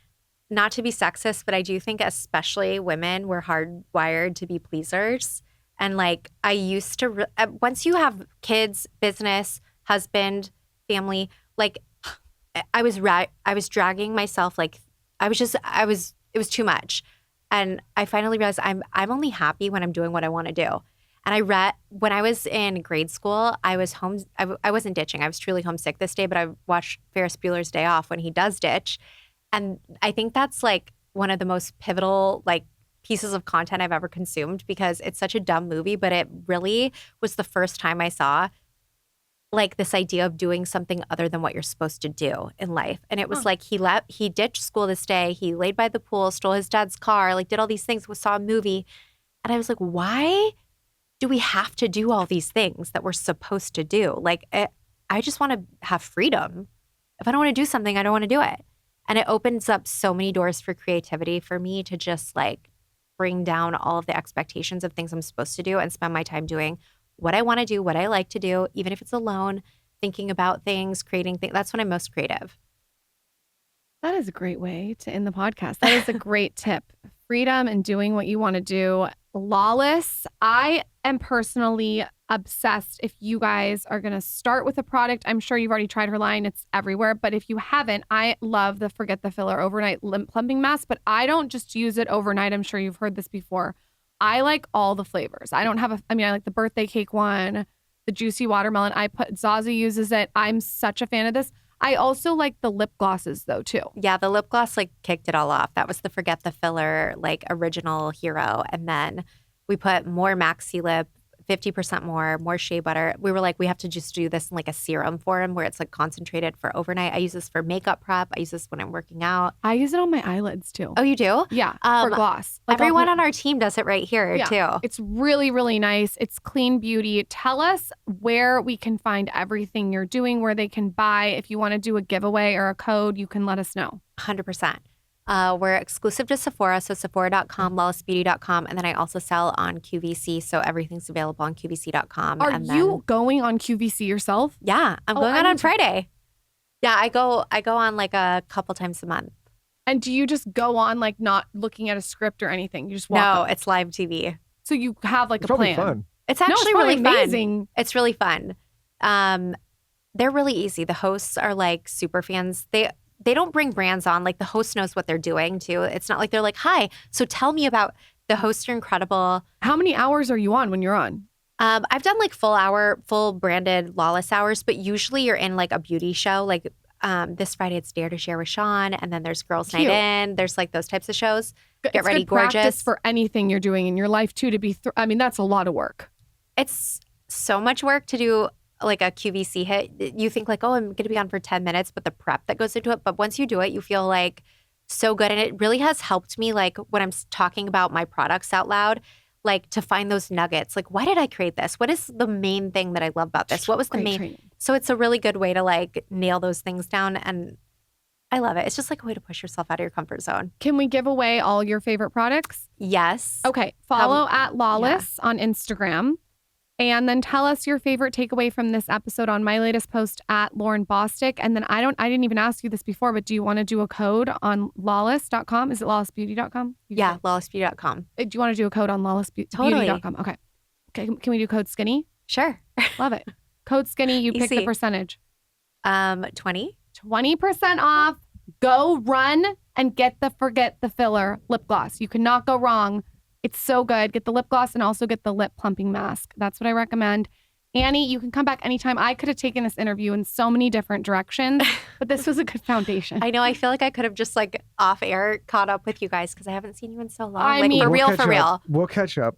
not to be sexist, but I do think especially women, we're hardwired to be pleasers. And like I used to, once you have kids, business, husband, family, like I was dragging myself. Like it was too much. And I finally realized I'm only happy when I'm doing what I want to do. And when I was in grade school, I was home. I wasn't ditching. I was truly homesick this day, but I watched Ferris Bueller's Day Off when he does ditch. And I think that's like one of the most pivotal like pieces of content I've ever consumed because it's such a dumb movie, but it really was the first time I saw like this idea of doing something other than what you're supposed to do in life. And it was like he ditched school this day. He laid by the pool, stole his dad's car, like did all these things, saw a movie. And I was like, why do we have to do all these things that we're supposed to do? Like I just want to have freedom. If I don't want to do something, I don't want to do it. And it opens up so many doors for creativity for me to just like bring down all of the expectations of things I'm supposed to do and spend my time doing what I want to do, what I like to do, even if it's alone, thinking about things, creating things. That's when I'm most creative. That is a great way to end the podcast. That is a great tip. Freedom and doing what you want to do. Lawless. I am personally obsessed. If you guys are going to start with a product, I'm sure you've already tried her line. It's everywhere. But if you haven't, I love the Forget the Filler Overnight Lip Plumping Mask. But I don't just use it overnight. I'm sure you've heard this before. I like all the flavors. I like the birthday cake one, the juicy watermelon. Zaza uses it. I'm such a fan of this. I also like the lip glosses though too. Yeah, the lip gloss like kicked it all off. That was the Forget the Filler like original hero. And then we put more Maxi Lip, 50% more shea butter. We were like, we have to just do this in like a serum form where it's like concentrated for overnight. I use this for makeup prep. I use this when I'm working out. I use it on my eyelids too. Oh, you do? Yeah, for gloss. Like everyone on our team does it right here too. It's really, really nice. It's clean beauty. Tell us where we can find everything you're doing, where they can buy. If you want to do a giveaway or a code, you can let us know. 100%. We're exclusive to Sephora, so Sephora.com, LAWLESSBeauty.com, and then I also sell on QVC, so everything's available on QVC.com. Are you going on QVC yourself? Yeah, I'm going on Friday. Yeah, I go on like a couple times a month. And do you just go on like not looking at a script or anything? You just walk up? It's live TV. So you have like It's a probably plan. fun. It's actually really amazing. Fun. It's really fun. They're really easy. The hosts are like super fans. They don't bring brands on. Like the host knows what they're doing too. It's not like they're like, hi, so tell me about the hosts are incredible. How many hours are you on when you're on? I've done like full branded Lawless hours, but usually you're in like a beauty show. Like this Friday, it's Dare to Share with Sean, and then there's Girls Cute. Night In. There's like those types of shows. Get It's ready, good practice gorgeous. for anything you're doing in your life too. To be, I mean, that's a lot of work. It's so much work to do like a QVC hit. You think like, oh, I'm going to be on for 10 minutes, but the prep that goes into it. But once you do it, you feel like so good. And it really has helped me like when I'm talking about my products out loud, like to find those nuggets. Like, why did I create this? What is the main thing that I love about this? What was the Great main? training. So it's a really good way to like nail those things down. And I love it. It's just like a way to push yourself out of your comfort zone. Can we give away all your favorite products? Yes. Okay. Follow at Lawless on Instagram. And then tell us your favorite takeaway from this episode on my latest post at Lauren Bostick. And then I didn't even ask you this before, but do you want to do a code on lawless.com? Is it lawlessbeauty.com? Yeah, lawlessbeauty.com. Do you want to do a code on Totally. lawlessbeauty.com? Okay. Can we do code skinny? Sure. Love it. Code skinny. You pick the Easy. percentage. 20. 20% off. Go run and forget the filler lip gloss. You cannot go wrong. It's so good. Get the lip gloss and also get the lip plumping mask. That's what I recommend. Annie, you can come back anytime. I could have taken this interview in so many different directions, but this was a good foundation. I know. I feel like I could have just like off air caught up with you guys because I haven't seen you in so long. I like mean- for We'll real, catch for up. real. We'll catch up.